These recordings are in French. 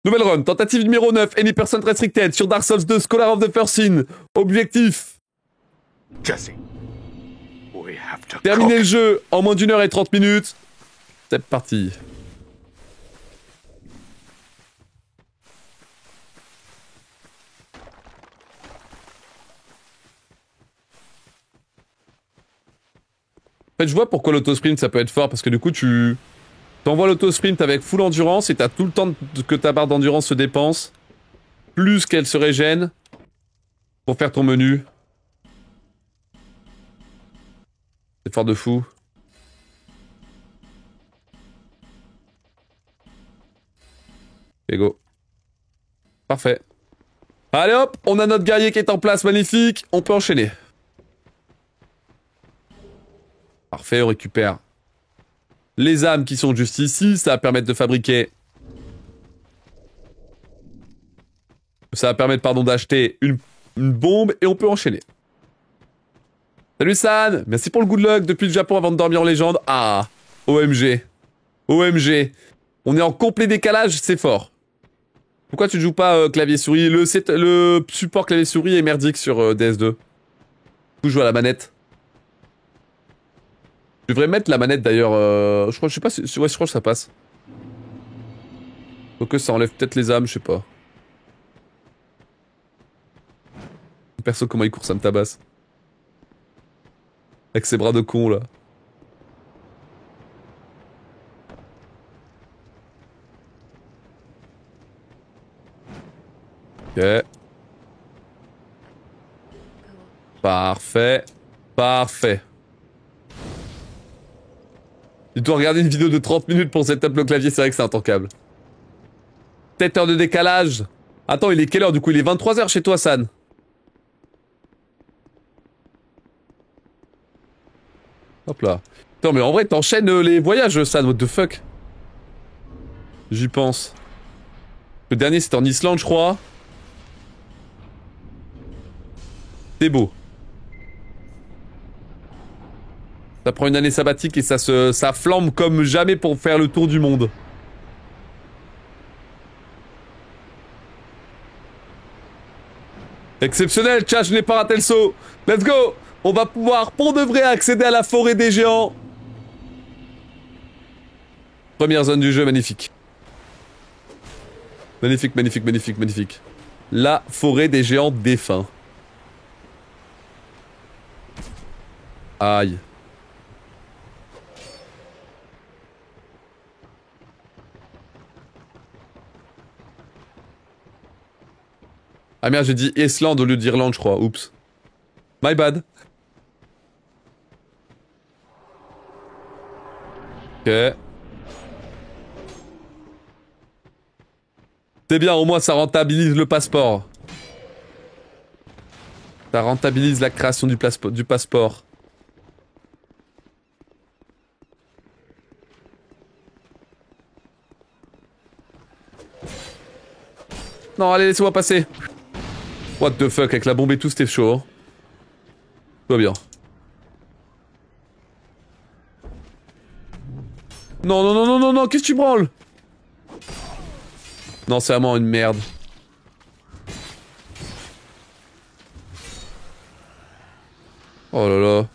Nouvelle run, tentative numéro 9, Any Person Restricted sur Dark Souls 2, Scholar of the First Sin. Objectif. Jesse, we have to Terminer cook. le jeu en moins d'1 h et 30 minutes. C'est parti. En fait, je vois pourquoi l'autosprint ça peut être fort, parce que du coup, tu t'envoies l'autosprint avec full endurance et t'as tout le temps que ta barre d'endurance se dépense, plus qu'elle se régène pour faire ton menu. C'est fort de fou. Et go. Parfait. Allez hop, on a notre guerrier qui est en place, magnifique. On peut enchaîner. Parfait, on récupère les âmes qui sont juste ici. Ça va permettre de fabriquer... Ça va permettre, pardon, d'acheter une bombe et on peut enchaîner. Salut San, merci pour le good luck depuis le Japon avant de dormir en légende. Ah, OMG. OMG. On est en complet décalage, c'est fort. Pourquoi tu ne joues pas clavier-souris? Le support clavier-souris est merdique sur DS2. Faut jouer à la manette. Je devrais mettre la manette d'ailleurs. Je sais pas si. Ouais, je crois que ça passe. Donc ça enlève peut-être les âmes, je sais pas. Perso, comment il court, ça me tabasse. Avec ses bras de con là. Ok. Parfait. Parfait. Il doit regarder une vidéo de 30 minutes pour setup le clavier, c'est vrai que c'est intankable. 7 heures de décalage. Attends, il est quelle heure du coup? Il est 23 h chez toi, San. Hop là. Attends, mais en vrai, t'enchaînes les voyages, San, what the fuck? J'y pense. Le dernier, c'était en Islande, je crois. C'est beau. Ça prend une année sabbatique et ça flambe comme jamais pour faire le tour du monde. Exceptionnel, tcha, je n'ai pas raté le saut. Let's go. On va pouvoir, pour de vrai, accéder à la forêt des géants. Première zone du jeu, magnifique. Magnifique, magnifique, magnifique, magnifique. La forêt des géants défunts. Aïe. Ah merde, j'ai dit Islande au lieu d'Irlande, je crois. Oups. My bad. Ok. C'est bien, au moins ça rentabilise le passeport. Ça rentabilise la création du passeport. Non, allez, laissez-moi passer. What the fuck, avec la bombe et tout, c'était chaud. Hein. Tout va bien. Non, non, non, non, non, non, qu'est-ce que tu branles? Non, c'est vraiment une merde. Oh là là.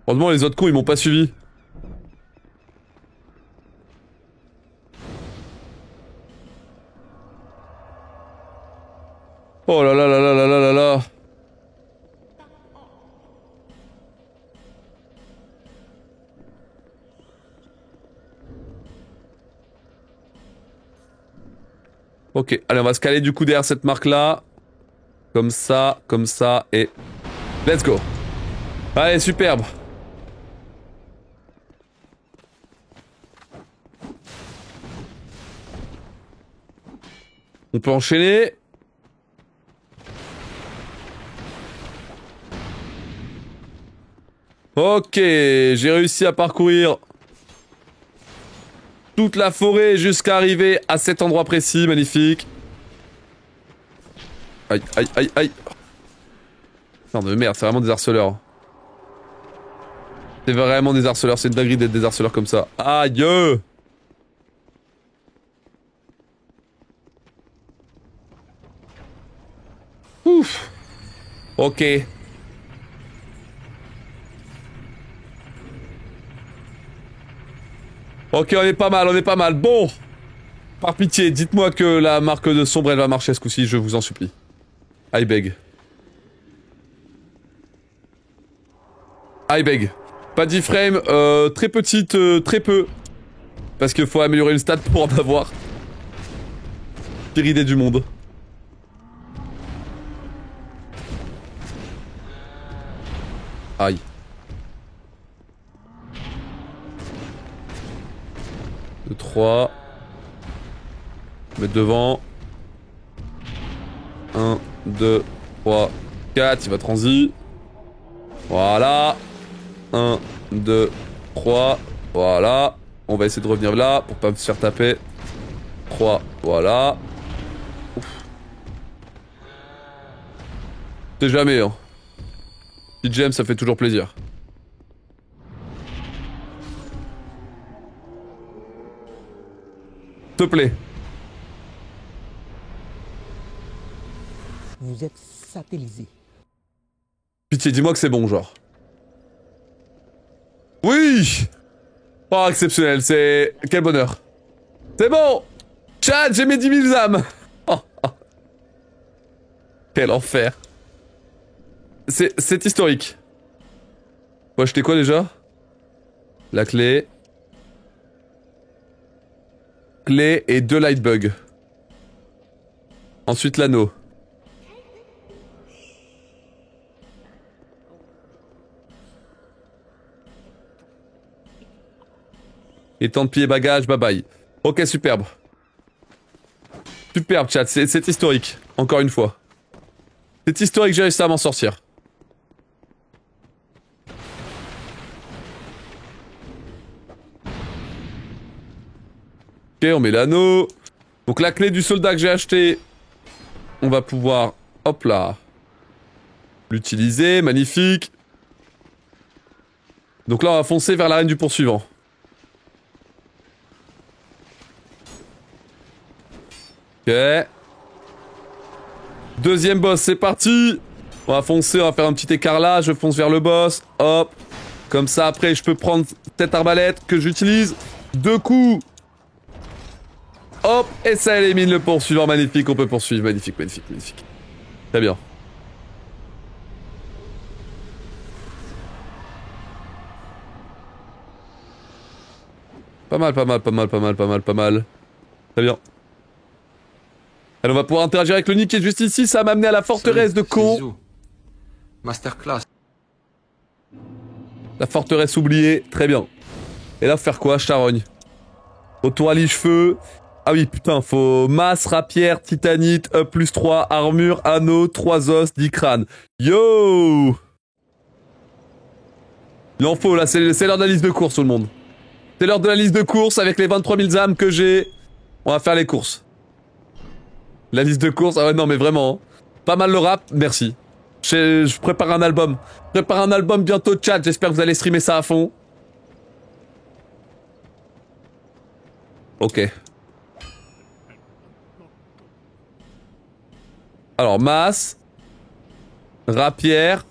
Heureusement, les autres cons, ils m'ont pas suivi. Oh là là là là là là là là. Ok, allez, on va se caler du coup derrière cette marque-là. Comme ça, et... Let's go. Allez, superbe. On peut enchaîner. Ok, j'ai réussi à parcourir toute la forêt jusqu'à arriver à cet endroit précis, magnifique. Aïe, aïe, aïe, aïe. Non de merde, c'est vraiment des harceleurs. C'est vraiment des harceleurs, c'est une dinguerie d'être des harceleurs comme ça. Aïe. Ouf. Ok. Ok, on est pas mal, on est pas mal. Bon. Par pitié, dites-moi que la marque de sombre, elle va marcher ce coup-ci, je vous en supplie. I beg. I beg. Pas d'iframe, très petite, très peu. Parce qu'il faut améliorer une stat pour en avoir. Pire idée du monde. Aïe. Deux, 3. Mettre devant. 1, 2, 3, 4. Il va transi. Voilà. 1, 2, 3. Voilà. On va essayer de revenir là pour pas se faire taper. 3. Voilà. C'est jamais, hein. Si j'aime, ça fait toujours plaisir. S'il te plaît. Vous êtes satellisé. Pitié, dis-moi que c'est bon, genre. Oui! Oh, exceptionnel, c'est... Quel bonheur. C'est bon! Chat, j'ai mes 10 000 âmes! Oh, oh. Quel enfer. C'est historique. Faut acheter quoi déjà? La clé. Clé et 2 lightbugs. Ensuite l'anneau. Et temps de pied bagage, bye bye. Ok, superbe. Superbe chat, c'est historique. Encore une fois. C'est historique, j'ai réussi à m'en sortir. Ok, on met l'anneau. Donc la clé du soldat que j'ai acheté, on va pouvoir, hop là, l'utiliser, magnifique. Donc là on va foncer vers l'arène du poursuivant. Ok. Deuxième boss, c'est parti. On va foncer, on va faire un petit écart là, je fonce vers le boss, hop. Comme ça après je peux prendre cette arbalète que j'utilise. 2 coups. Hop, et ça élimine le poursuivant, magnifique, on peut poursuivre, magnifique, magnifique, magnifique. Très bien. Pas mal, pas mal, pas mal, pas mal, pas mal, pas mal. Très bien. Alors on va pouvoir interagir avec le Nick qui est juste ici, ça m'a amené à la forteresse de Ko. Masterclass. La forteresse oubliée, très bien. Et là, faut faire quoi, charogne? Retour à liche-feu. Ah oui, putain, faut masse, rapière, titanite, plus 3, armure, anneau, 3 os, 10 crânes. Yo! Il en faut, là, c'est l'heure de la liste de courses, tout le monde. C'est l'heure de la liste de courses avec les 23 000 âmes que j'ai. On va faire les courses. La liste de courses, ah ouais, non, mais vraiment. Hein. Pas mal le rap, merci. Je prépare un album. Je prépare un album bientôt, chat. J'espère que vous allez streamer ça à fond. Ok. Alors, masse. Rapière.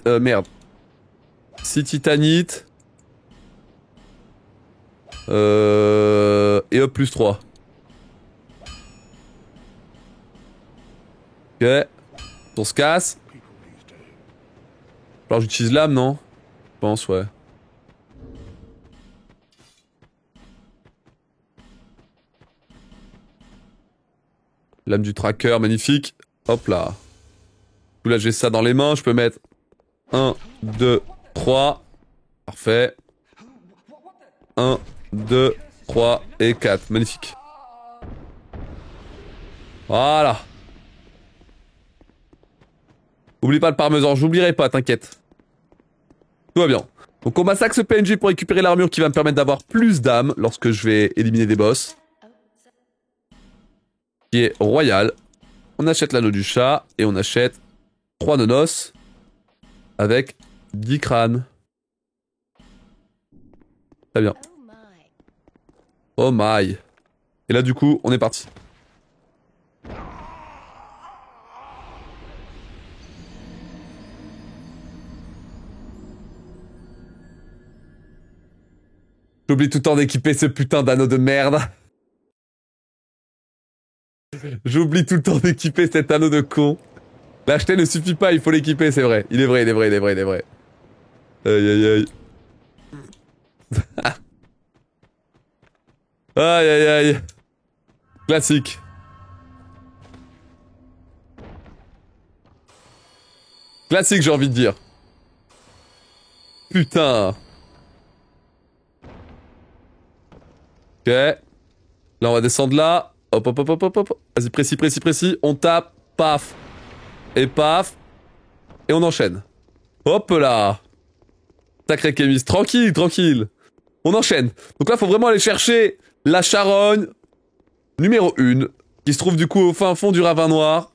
Merde. 6 titanites. Et hop, plus 3. Ok. On se casse. Alors j'utilise l'âme, non? Je pense, ouais. L'âme du tracker, magnifique. Hop là. Là j'ai ça dans les mains, je peux mettre 1, 2, 3. Parfait. 1, 2, 3 et 4. Magnifique. Voilà. Oublie pas le parmesan, j'oublierai pas, t'inquiète. Tout va bien. Donc on massacre ce PNJ pour récupérer l'armure qui va me permettre d'avoir plus d'âmes lorsque je vais éliminer des boss. Qui est royal. On achète l'anneau du chat et on achète 3 nonos avec 10 crânes. Très bien. Oh my. Et là du coup, on est parti. J'oublie tout le temps d'équiper ce putain d'anneau de merde. J'oublie tout le temps d'équiper cet anneau de con. L'acheter ne suffit pas, il faut l'équiper, c'est vrai. Il est vrai, il est vrai, il est vrai, il est vrai. Aïe aïe aïe. Aïe aïe aïe. Classique. Classique, j'ai envie de dire. Putain. Ok. Là, on va descendre là. Hop, hop, hop, hop, hop, hop. Vas-y, précis, précis, précis. On tape. Paf. Et paf. Et on enchaîne. Hop là. Sacré Kémis. Tranquille, tranquille. On enchaîne. Donc là, faut vraiment aller chercher la charogne numéro 1. Qui se trouve du coup au fin fond du ravin noir.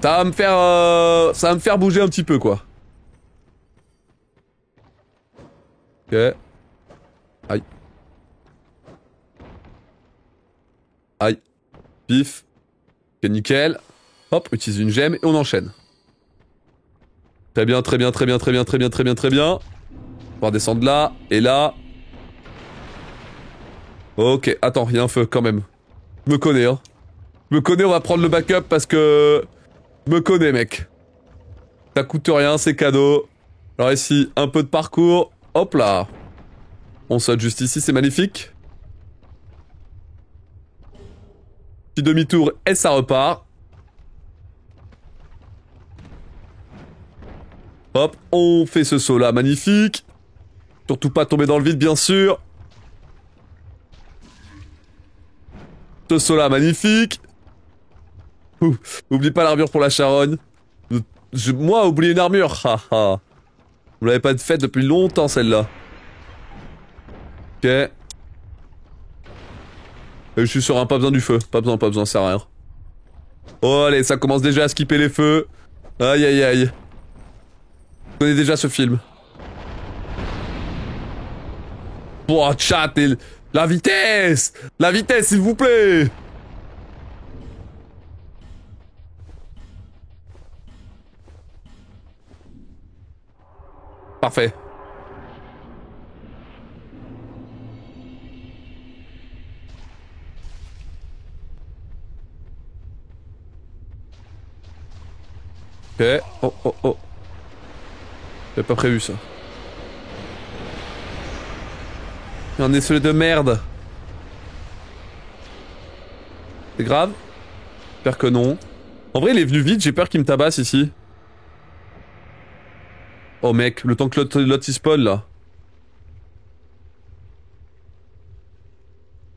Ça va me faire bouger un petit peu, quoi. Ok. Aïe. Aïe. Pif. Ok, nickel. Hop, utilise une gemme et on enchaîne. Très bien, très bien, très bien, très bien, très bien, très bien, très bien. On va descendre là, et là. Ok, attends, il y a un feu quand même. Je me connais, hein. Je me connais, on va prendre le backup parce que... Je me connais, mec. Ça coûte rien, c'est cadeau. Alors ici, un peu de parcours. Hop là. On saute juste ici, c'est magnifique. Petit demi-tour et ça repart. Hop, on fait ce saut là, magnifique. Surtout pas tomber dans le vide, bien sûr. Ce saut là, magnifique. Ouh, oublie pas l'armure pour la charogne. Moi, oublier une armure, haha. Vous l'avez pas faite depuis longtemps, celle-là. Ok. Et je suis sur un pas besoin du feu. Pas besoin, ça sert à rien. Oh, allez, ça commence déjà à skipper les feux. Aïe, aïe, aïe. Je connais déjà ce film. Oh, chat, et la vitesse! La vitesse, s'il vous plaît! Parfait. Ok. Oh, oh, oh. J'avais pas prévu ça. Il y en a celui de merde. C'est grave? J'espère que non. En vrai, il est venu vite, j'ai peur qu'il me tabasse ici. Oh mec, le temps que l'autre il spawn là.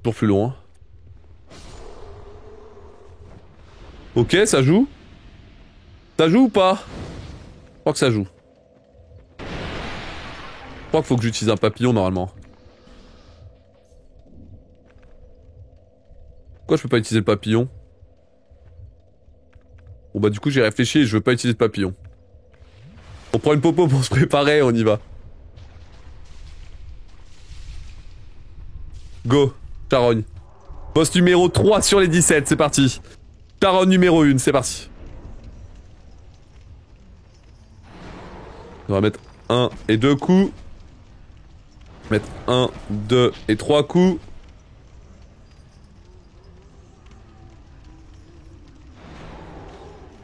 Toujours plus loin. Ok, ça joue. Ça joue ou pas? Je crois que ça joue. Je crois qu'il faut que j'utilise un papillon normalement. Pourquoi je peux pas utiliser le papillon? Bon bah du coup j'ai réfléchi et je veux pas utiliser de papillon. On prend une popo pour se préparer, on y va. Go, charogne. Boss numéro 3 sur les 17, c'est parti. Charogne numéro 1, c'est parti. On va mettre 1 et 2 coups. Mettre 1, 2 et 3 coups.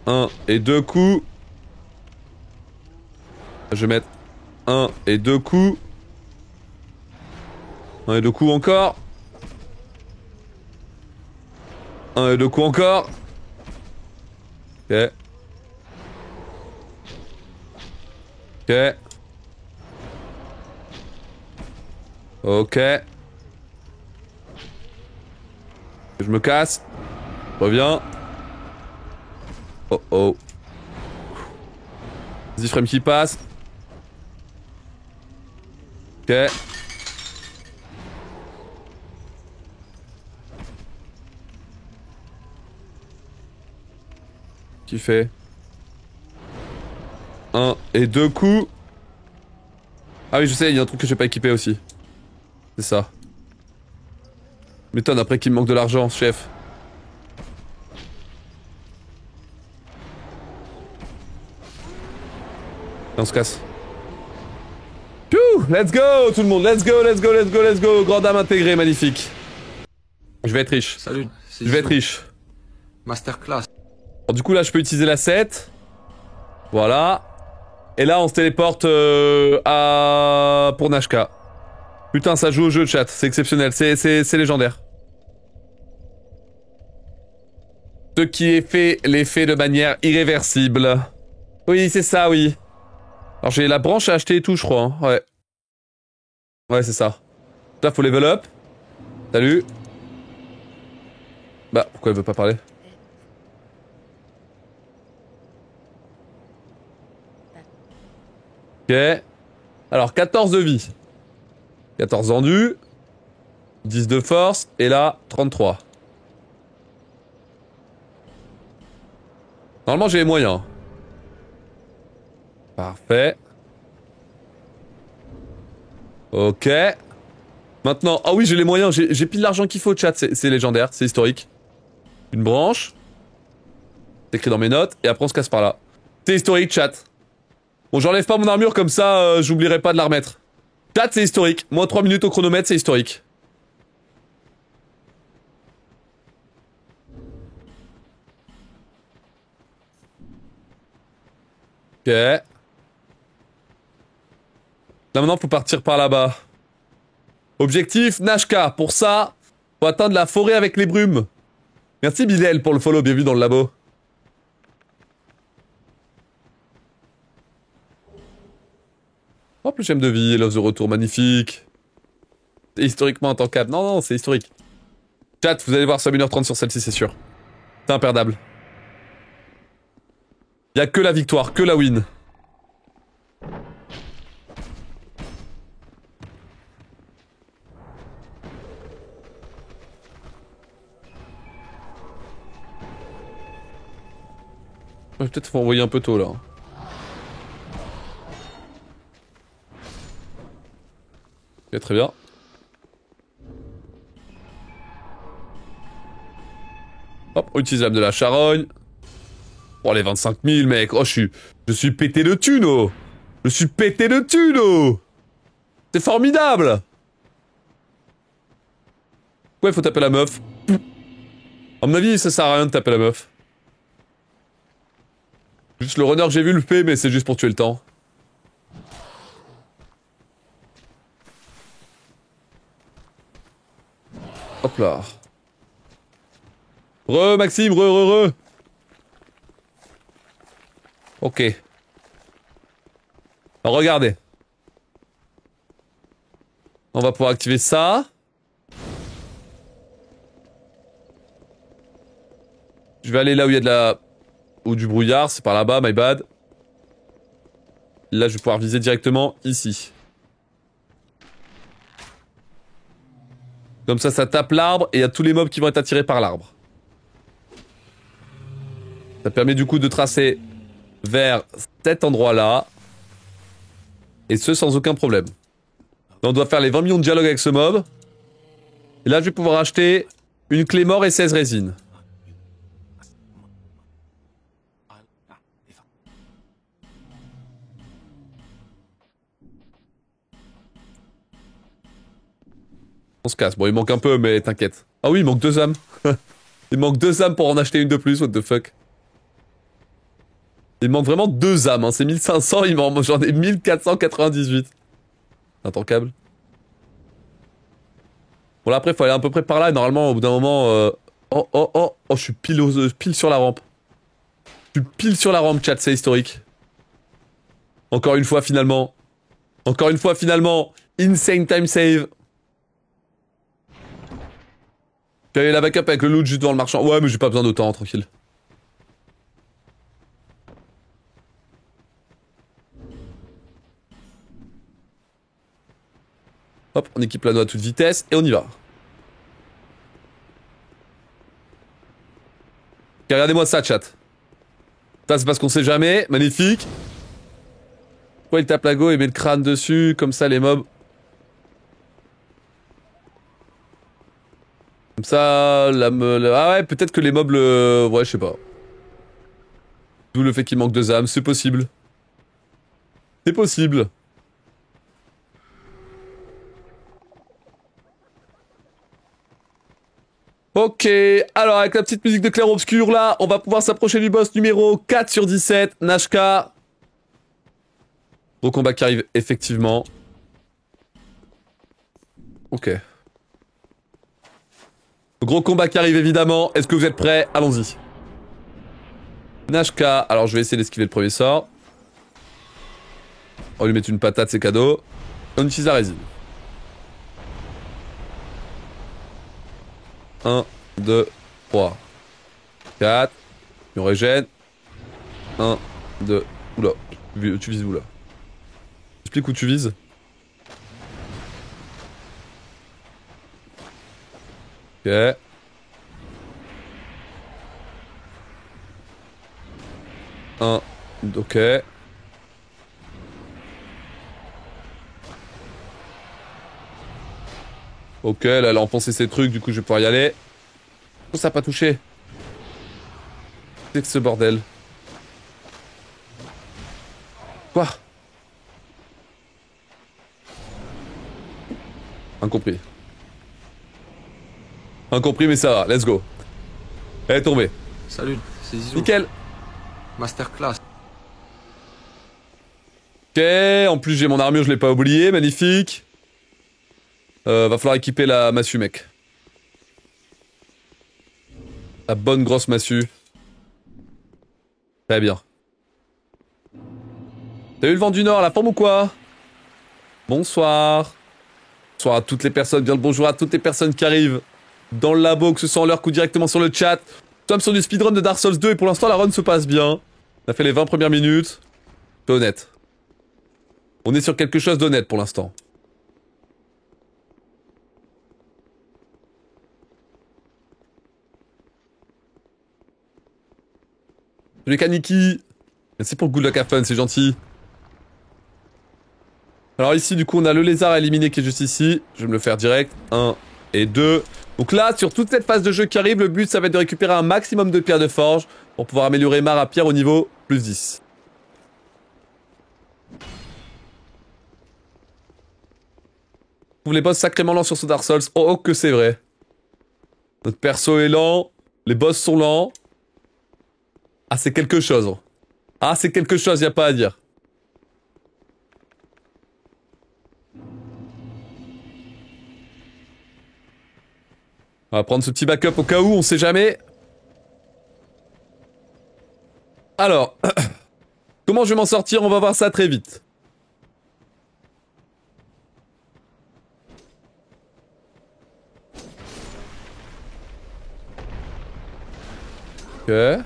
Un et 2 coups. Je vais mettre 1 et 2 coups. 1 et 2 coups encore. 1 et 2 coups encore. Ok. Ok. Ok. Je me casse. Reviens. Oh oh. Vas-y, frame qui passe. Ok. Qui fait 1 et 2 coups. Ah oui, je sais, il y a un truc que j'ai pas équipé aussi. C'est ça. M'étonne après qu'il me manque de l'argent, chef. On se casse. Piou, let's go tout le monde, let's go, let's go, let's go, let's go. Grande dame intégrée, magnifique. Je vais être riche. Salut, c'est Je vais être Zizou. riche. Masterclass. Bon, du coup là je peux utiliser la 7. Voilà. Et là on se téléporte pour Nashka. Putain ça joue au jeu chat, c'est exceptionnel, c'est légendaire. Ce qui est fait, l'effet de manière irréversible. Oui c'est ça oui. Alors j'ai la branche à acheter et tout je crois, hein. Ouais. Ouais c'est ça. Là faut level up. Salut. Bah pourquoi elle veut pas parler? Ok. Alors 14 de vie. 14 endus. 10 de force. Et là, 33. Normalement, j'ai les moyens. Parfait. Ok. Maintenant, ah oui, j'ai les moyens. J'ai pile l'argent qu'il faut, chat. C'est légendaire, c'est historique. Une branche. C'est écrit dans mes notes. Et après, on se casse par là. C'est historique, chat. Bon, j'enlève pas mon armure comme ça, j'oublierai pas de la remettre. Chat, c'est historique. Moins 3 minutes au chronomètre, c'est historique. Ok. Là maintenant, faut partir par là-bas. Objectif, Nashka. Pour ça, faut atteindre la forêt avec les brumes. Merci Bilal pour le follow, bienvenue dans le labo. Oh, plus j'aime de vie, Love the Retour, magnifique. C'est historiquement intankable. Non, non, c'est historique. Chat, vous allez voir, ça 1h30 sur celle-ci, c'est sûr. C'est imperdable. Y'a que la victoire, que la win. Peut-être faut envoyer un peu tôt, là. Ok, très bien. Hop, on utilise l'âme de la charogne. Oh, les 25 000, mec. Oh, je suis pété de thunes, oh. Je suis pété de thunes, oh. C'est formidable. Ouais, faut taper la meuf. À mon avis, ça sert à rien de taper la meuf. Juste le runner que j'ai vu le fait, mais c'est juste pour tuer le temps. Hop là. Maxime, re. Ok. Alors regardez. On va pouvoir activer ça. Je vais aller là où il y a de la... ou du brouillard, c'est par là-bas, my bad. Là, je vais pouvoir viser directement ici. Comme ça tape l'arbre et il y a tous les mobs qui vont être attirés par l'arbre. Ça permet du coup de tracer vers cet endroit-là. Et ce, sans aucun problème. Là, on doit faire les 20 millions de dialogues avec ce mob. Et là, je vais pouvoir acheter une clé mort et 16 résines. On se casse. Bon, il manque un peu, mais t'inquiète. Ah oui, il manque 2 âmes. Il manque 2 âmes pour en acheter une de plus, what the fuck. Il manque vraiment 2 âmes, hein. C'est 1500, j'en ai 1498. Intankable. Bon là après faut aller à peu près par là et normalement au bout d'un moment... Oh, je suis pile sur la rampe. Je suis pile sur la rampe, chat, c'est historique. Encore une fois finalement. Insane time save. J'ai eu la backup avec le loot juste devant le marchand. Ouais mais j'ai pas besoin d'autant, tranquille. Hop, on équipe l'anneau à toute vitesse et on y va. Okay, regardez-moi ça, chat. Ça, c'est parce qu'on sait jamais. Magnifique. Pourquoi il tape la go et met le crâne dessus, comme ça, les mobs. Comme ça, ah ouais, peut-être que les mobs le... Ouais, je sais pas. D'où le fait qu'il manque 2 âmes, c'est possible. C'est possible. Ok, alors avec la petite musique de clair-obscur là, on va pouvoir s'approcher du boss numéro 4 sur 17, Nashka. Gros combat qui arrive effectivement. Ok. Gros combat qui arrive évidemment, est-ce que vous êtes prêts? Allons-y. Nashka, alors je vais essayer d'esquiver le premier sort. On va lui mettre une patate, c'est cadeau. On utilise la résine. 1, 2, 3, 4. On régène. 1, 2. Oula, tu vises où là? Explique où tu vises. Ok. Ok. Ok, là elle a enfoncé ses trucs, du coup je vais pouvoir y aller. Oh, ça a pas touché. C'est que ce bordel. Quoi? Incompris. Incompris, mais ça va, let's go. Elle est tombée. Salut, c'est Zizou. Nickel. Masterclass. Ok, en plus j'ai mon armure, je l'ai pas oublié, magnifique. Va falloir équiper la massue, mec. La bonne grosse massue. Très bien. T'as eu le vent du Nord, la forme ou quoi? Bonsoir. Bonsoir à toutes les personnes, bien le bonjour à toutes les personnes qui arrivent dans le labo, que ce soit en leur coup directement sur le chat. Nous sommes sur du speedrun de Dark Souls 2 et pour l'instant la run se passe bien. On a fait les 20 premières minutes. C'est honnête. On est sur quelque chose d'honnête pour l'instant. Salut Kaniki. Merci pour le good luck à fun, c'est gentil. Alors ici du coup on a le lézard à éliminer qui est juste ici. Je vais me le faire direct. 1 et 2. Donc là sur toute cette phase de jeu qui arrive, le but ça va être de récupérer un maximum de pierres de forge pour pouvoir améliorer ma rapière au niveau plus 10. Je trouve les boss sacrément lents sur ce Dark Souls. Oh que c'est vrai. Notre perso est lent. Les boss sont lents. Ah c'est quelque chose. Ah c'est quelque chose, y a pas à dire. On va prendre ce petit backup au cas où, on sait jamais. Alors, comment je vais m'en sortir? On va voir ça très vite. Ok.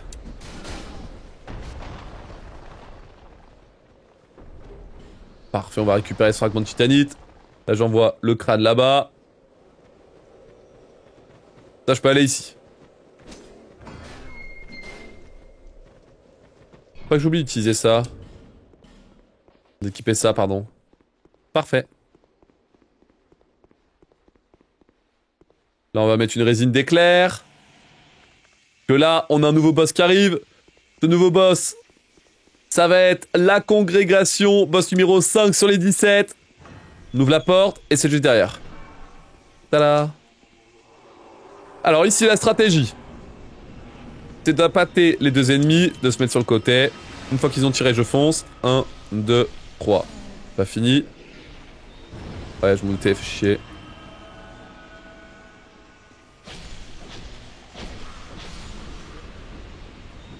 Parfait, on va récupérer ce fragment de titanite. Là, j'envoie le crâne là-bas. Ça, je peux aller ici. Faut pas que j'oublie d'utiliser ça. D'équiper ça, pardon. Parfait. Là, on va mettre une résine d'éclair. Que là, on a un nouveau boss qui arrive. Ce nouveau boss, ça va être la congrégation. Boss numéro 5 sur les 17. On ouvre la porte et c'est juste derrière. Tada. Alors ici, la stratégie. C'est d'appâter les deux ennemis, de se mettre sur le côté. Une fois qu'ils ont tiré, je fonce. 1, 2, 3. Pas fini. Ouais, je me doutais, fait chier.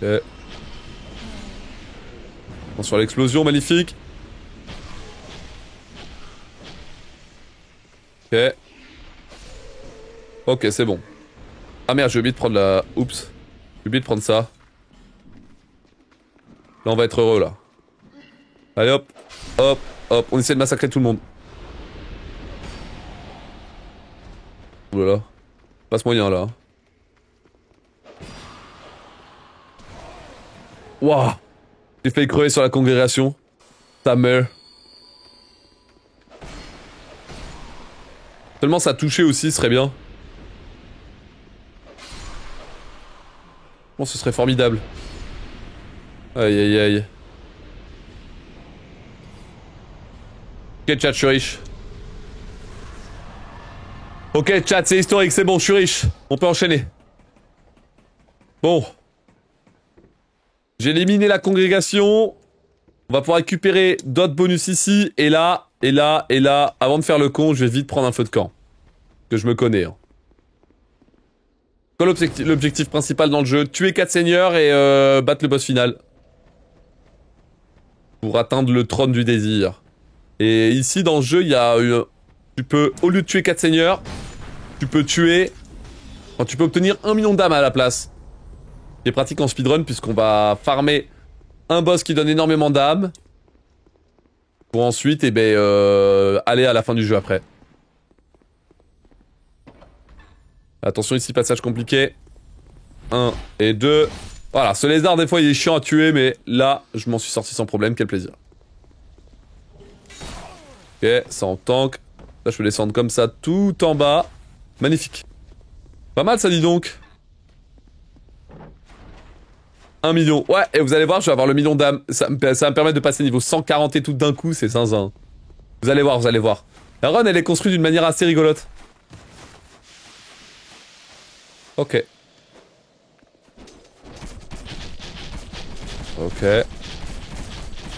Ok. Attention à l'explosion, magnifique. Ok. Ok, c'est bon. Ah merde, j'ai oublié de prendre la... Oups. J'ai oublié de prendre ça. Là, on va être heureux, là. Allez, hop. Hop. Hop. On essaie de massacrer tout le monde. Oulala. Passe moyen, là. Waouh. J'ai failli crever sur la congrégation. Ta mère. Seulement ça a touché aussi, ce serait bien. Bon, ce serait formidable. Aïe aïe aïe. Ok chat, je suis riche. Ok, chat, c'est historique, c'est bon, je suis riche. On peut enchaîner. Bon. J'ai éliminé la congrégation. On va pouvoir récupérer d'autres bonus ici. Et là, et là, et là. Avant de faire le con, je vais vite prendre un feu de camp. Que je me connais. Hein. Quoi l'objectif principal dans le jeu? Tuer 4 seigneurs et battre le boss final. Pour atteindre le trône du désir. Et ici, dans le jeu, il y a... tu peux, au lieu de tuer 4 seigneurs, tu peux tuer... Enfin, tu peux obtenir 1 million d'âmes à la place. C'est pratique en speedrun puisqu'on va farmer un boss qui donne énormément d'âmes. Pour ensuite, eh ben, aller à la fin du jeu après. Attention ici, passage compliqué. 1 et 2. Voilà, ce lézard des fois il est chiant à tuer, mais là, je m'en suis sorti sans problème, quel plaisir. Ok, ça en tank. Là, je peux descendre comme ça tout en bas. Magnifique. Pas mal ça, dis donc. 1 million. Ouais, et vous allez voir, je vais avoir le million d'âmes. Ça va me permettre de passer niveau 140 et tout d'un coup, c'est zinzin. Vous allez voir, vous allez voir. La run, elle est construite d'une manière assez rigolote. Ok. Ok.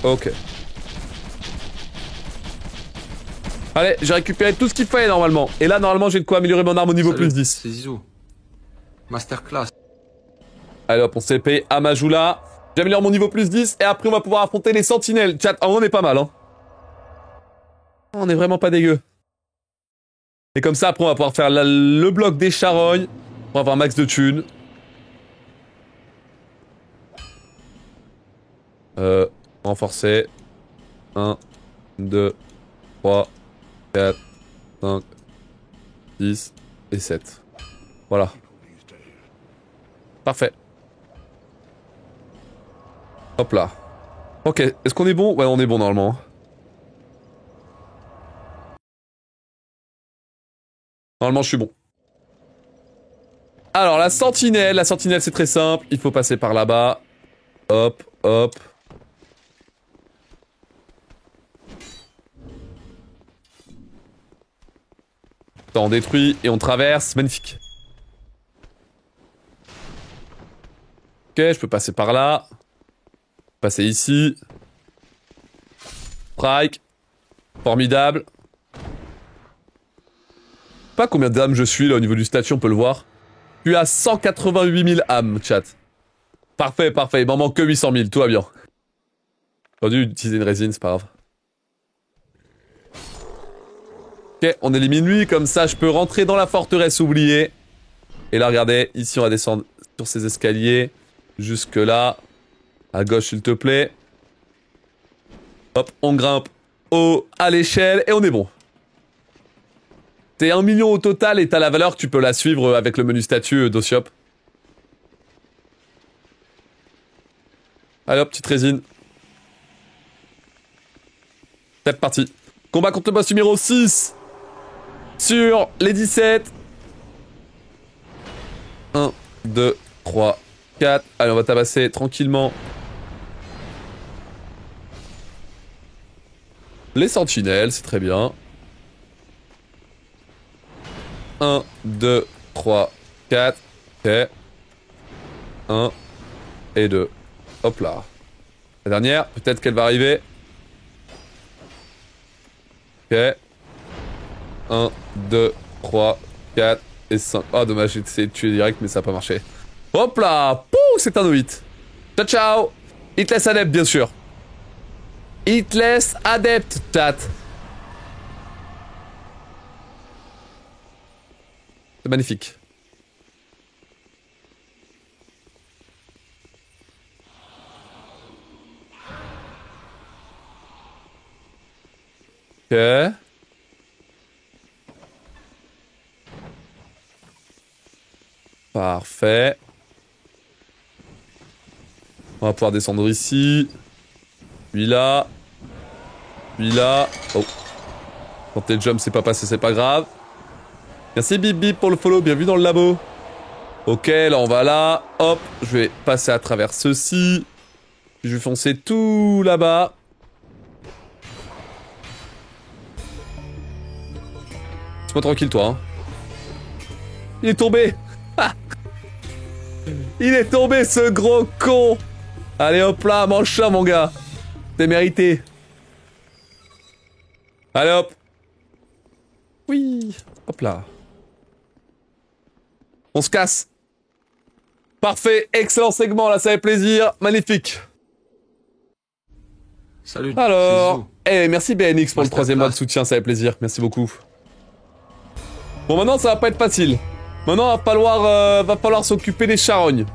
Ok. Allez, j'ai récupéré tout ce qu'il fallait normalement. Et là, normalement, j'ai de quoi améliorer mon arme au niveau Salut, plus 10. c'est Zizou. Masterclass. Allez hop, on s'est payé à Majula. J'améliore mon niveau plus 10 et après on va pouvoir affronter les sentinelles. Chat, on est pas mal, hein. On est vraiment pas dégueu. Et comme ça, après on va pouvoir faire le bloc des charognes. Pour avoir max de thunes. Renforcer. 1, 2, 3, 4, 5, 6 et 7. Voilà. Parfait. Hop là. Ok, est-ce qu'on est bon? Ouais, on est bon normalement. Normalement, je suis bon. Alors, la sentinelle c'est très simple. Il faut passer par là-bas. Hop, hop. On détruit et on traverse. Magnifique. Ok, je peux passer par là. Passer ici. Strike. Formidable. Pas combien d'âmes je suis là au niveau du statut, on peut le voir. Je suis à 188 000 âmes, chat. Parfait, parfait. Il m'en manque que 800 000, tout va bien. J'aurais dû utiliser une résine, c'est pas grave. Ok, on élimine lui, comme ça je peux rentrer dans la forteresse oubliée. Et là, regardez, ici on va descendre sur ces escaliers. Jusque là. À gauche, s'il te plaît. Hop, on grimpe à l'échelle et on est bon. T'es 1 million au total et t'as la valeur, tu peux la suivre avec le menu statut d'Ossiop. Allez hop, petite résine. C'est parti. Combat contre le boss numéro 6. Sur les 17. 1, 2, 3, 4. Allez, on va tabasser tranquillement les sentinelles, c'est très bien. 1, 2, 3, 4. Ok. 1 et 2. Hop là. La dernière, peut-être qu'elle va arriver. Ok. 1, 2, 3, 4 et 5. Ah, dommage, j'ai essayé de tuer direct, mais ça n'a pas marché. Hop là. Pouh, c'est un no-hit. Ciao, ciao. Hitless Adept, bien sûr. Hitless Adept, chat. C'est magnifique. Ok. Parfait. On va pouvoir descendre ici. Puis là. Puis là. Oh. Quand t'es jump, c'est pas passé, c'est pas grave. Merci Bip Bip pour le follow, bienvenue dans le labo. Ok, là on va là. Hop, je vais passer à travers ceci. Puis je vais foncer tout là-bas. Laisse-moi tranquille toi. Hein. Il est tombé. Il est tombé, ce gros con. Allez, hop là, mange ça, mon gars. C'est mérité. Allez, hop. Oui. Hop là. On se casse. Parfait, excellent segment, là, ça fait plaisir. Magnifique. Salut. Alors, merci BNX pour le 3e mois de Masterclass. soutien, ça fait plaisir, merci beaucoup. Bon, maintenant ça va pas être facile. Maintenant va falloir s'occuper des charognes.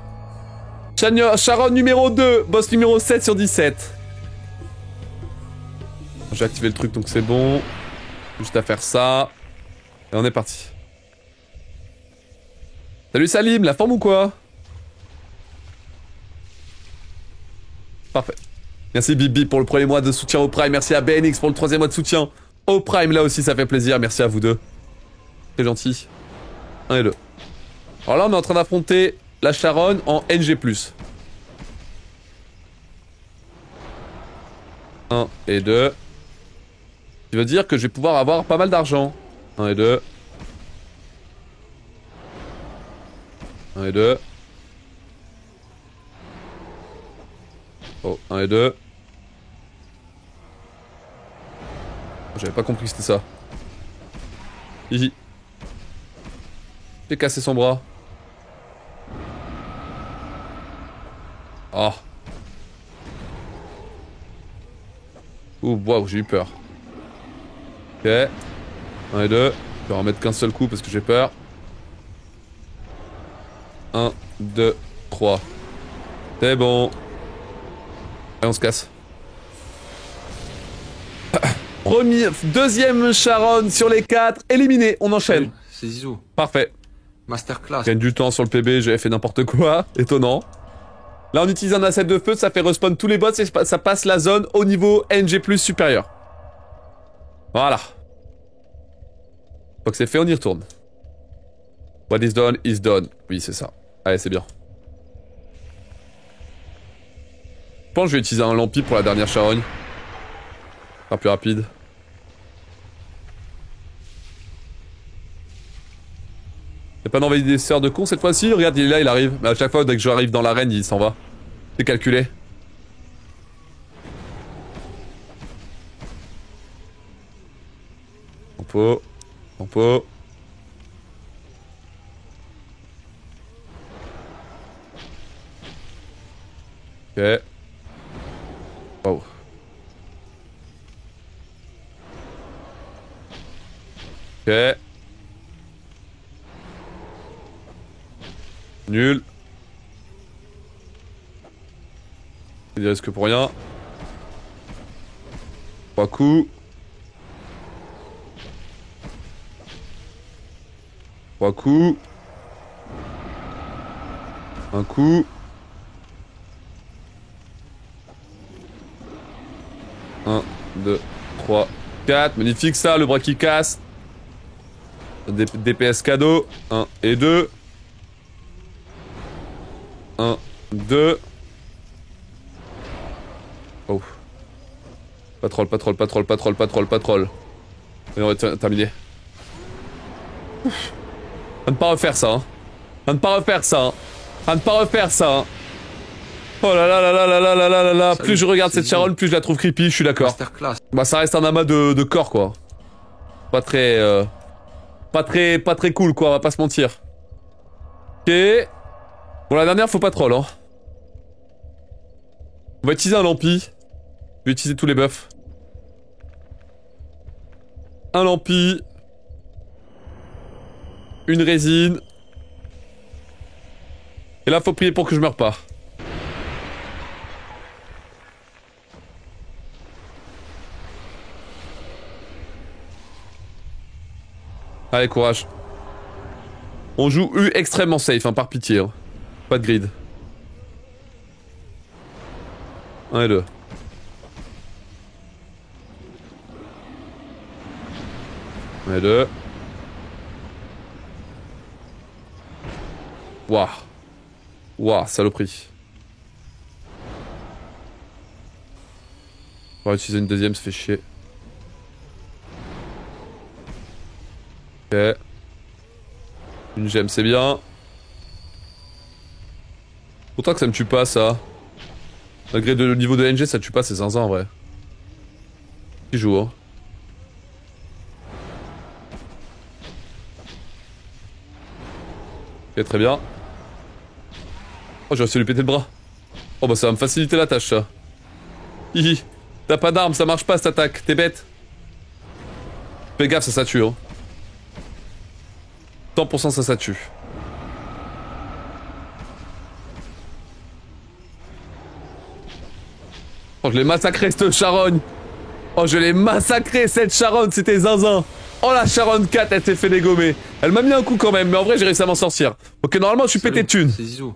Charogne numéro 2, boss numéro 7 sur 17. J'ai activé le truc donc c'est bon. Juste à faire ça. Et on est parti. Salut Salim, la forme ou quoi? Parfait. Merci Bibi pour le 1er mois de soutien au Prime. Merci à BNX pour le 3e mois de soutien au Prime. Là aussi, ça fait plaisir. Merci à vous deux. C'est gentil. 1 et 2. Alors là, on est en train d'affronter la Charonne en NG+. 1 et 2. Ce qui veut dire que je vais pouvoir avoir pas mal d'argent. 1 et 2. 1 et 2. Oh, 1 et 2. J'avais pas compris que c'était ça. Hihi. J'ai cassé son bras. Oh. Ouh, waouh, j'ai eu peur. Ok. 1 et 2. Je vais en mettre qu'un seul coup parce que j'ai peur. 1, 2, 3. C'est bon. Allez, on se casse. Deuxième Charonne sur les 4. Éliminé, on enchaîne. Salut, c'est Zizou. Parfait. Masterclass. Je gagne du temps sur le PB, j'avais fait n'importe quoi. Étonnant. Là, on utilise un asset de feu, ça fait respawn tous les bots et ça passe la zone au niveau NG+ supérieur. Voilà. Une fois que c'est fait, on y retourne. What is done is done. Oui, c'est ça. Allez, c'est bien. Je pense que je vais utiliser un lampi pour la dernière charogne. Ce sera plus rapide. Y'a pas d'envahisseur de con cette fois-ci? Regarde, il est là, il arrive. Mais à chaque fois, dès que j'arrive dans l'arène, il s'en va. C'est calculé. Tempo. Tempo. Ok. Wow. Ok. Nul. Il risque pour rien. 3 coups. 3 coups. Un coup. 1, 2, 3, 4. Magnifique ça, le bras qui casse. DPS cadeau. 1 et 2. 1, 2. Oh. Pas troll, pas troll, pas troll, pas troll, pas troll, pas troll. Et on va terminer. À ne pas refaire ça, hein. À ne pas refaire ça, hein. À ne pas refaire ça, hein. Oh là là là là là là là là là là. Plus je regarde cette charonne, plus je la trouve creepy, je suis d'accord. Masterclass. Bah ça reste un amas de corps, quoi. Pas très... Pas très cool, quoi, on va pas se mentir. Ok. Bon, la dernière, faut pas troll, hein. On va utiliser un lampi. Je vais utiliser tous les buffs. Un lampi. Une résine. Et là, faut prier pour que je meure pas. Allez, courage. On joue U extrêmement safe, hein, par pitié. Hein. Pas de grid. 1 et 2. Un et 2. Waouh. Waouh, saloperie. On va utiliser une deuxième, ça fait chier. Ok. Une gemme, c'est bien. Pourtant que ça me tue pas, ça. Malgré le niveau de NG, ça tue pas, c'est zinzin en vrai. Qui joue, hein. Ok, très bien. Oh, j'ai réussi à lui péter le bras. Oh, bah ça va me faciliter la tâche, ça. Hihi. T'as pas d'arme, ça marche pas cette attaque, t'es bête. Fais gaffe, ça tue, hein. 100% ça tue. Oh, je l'ai massacré cette charogne. Oh, je l'ai massacré cette charogne, c'était zinzin. Oh, la charogne 4, elle s'est fait dégommer. Elle m'a mis un coup quand même, mais en vrai, j'ai réussi à m'en sortir. Ok, normalement, je suis pété de thunes. C'est Zizou.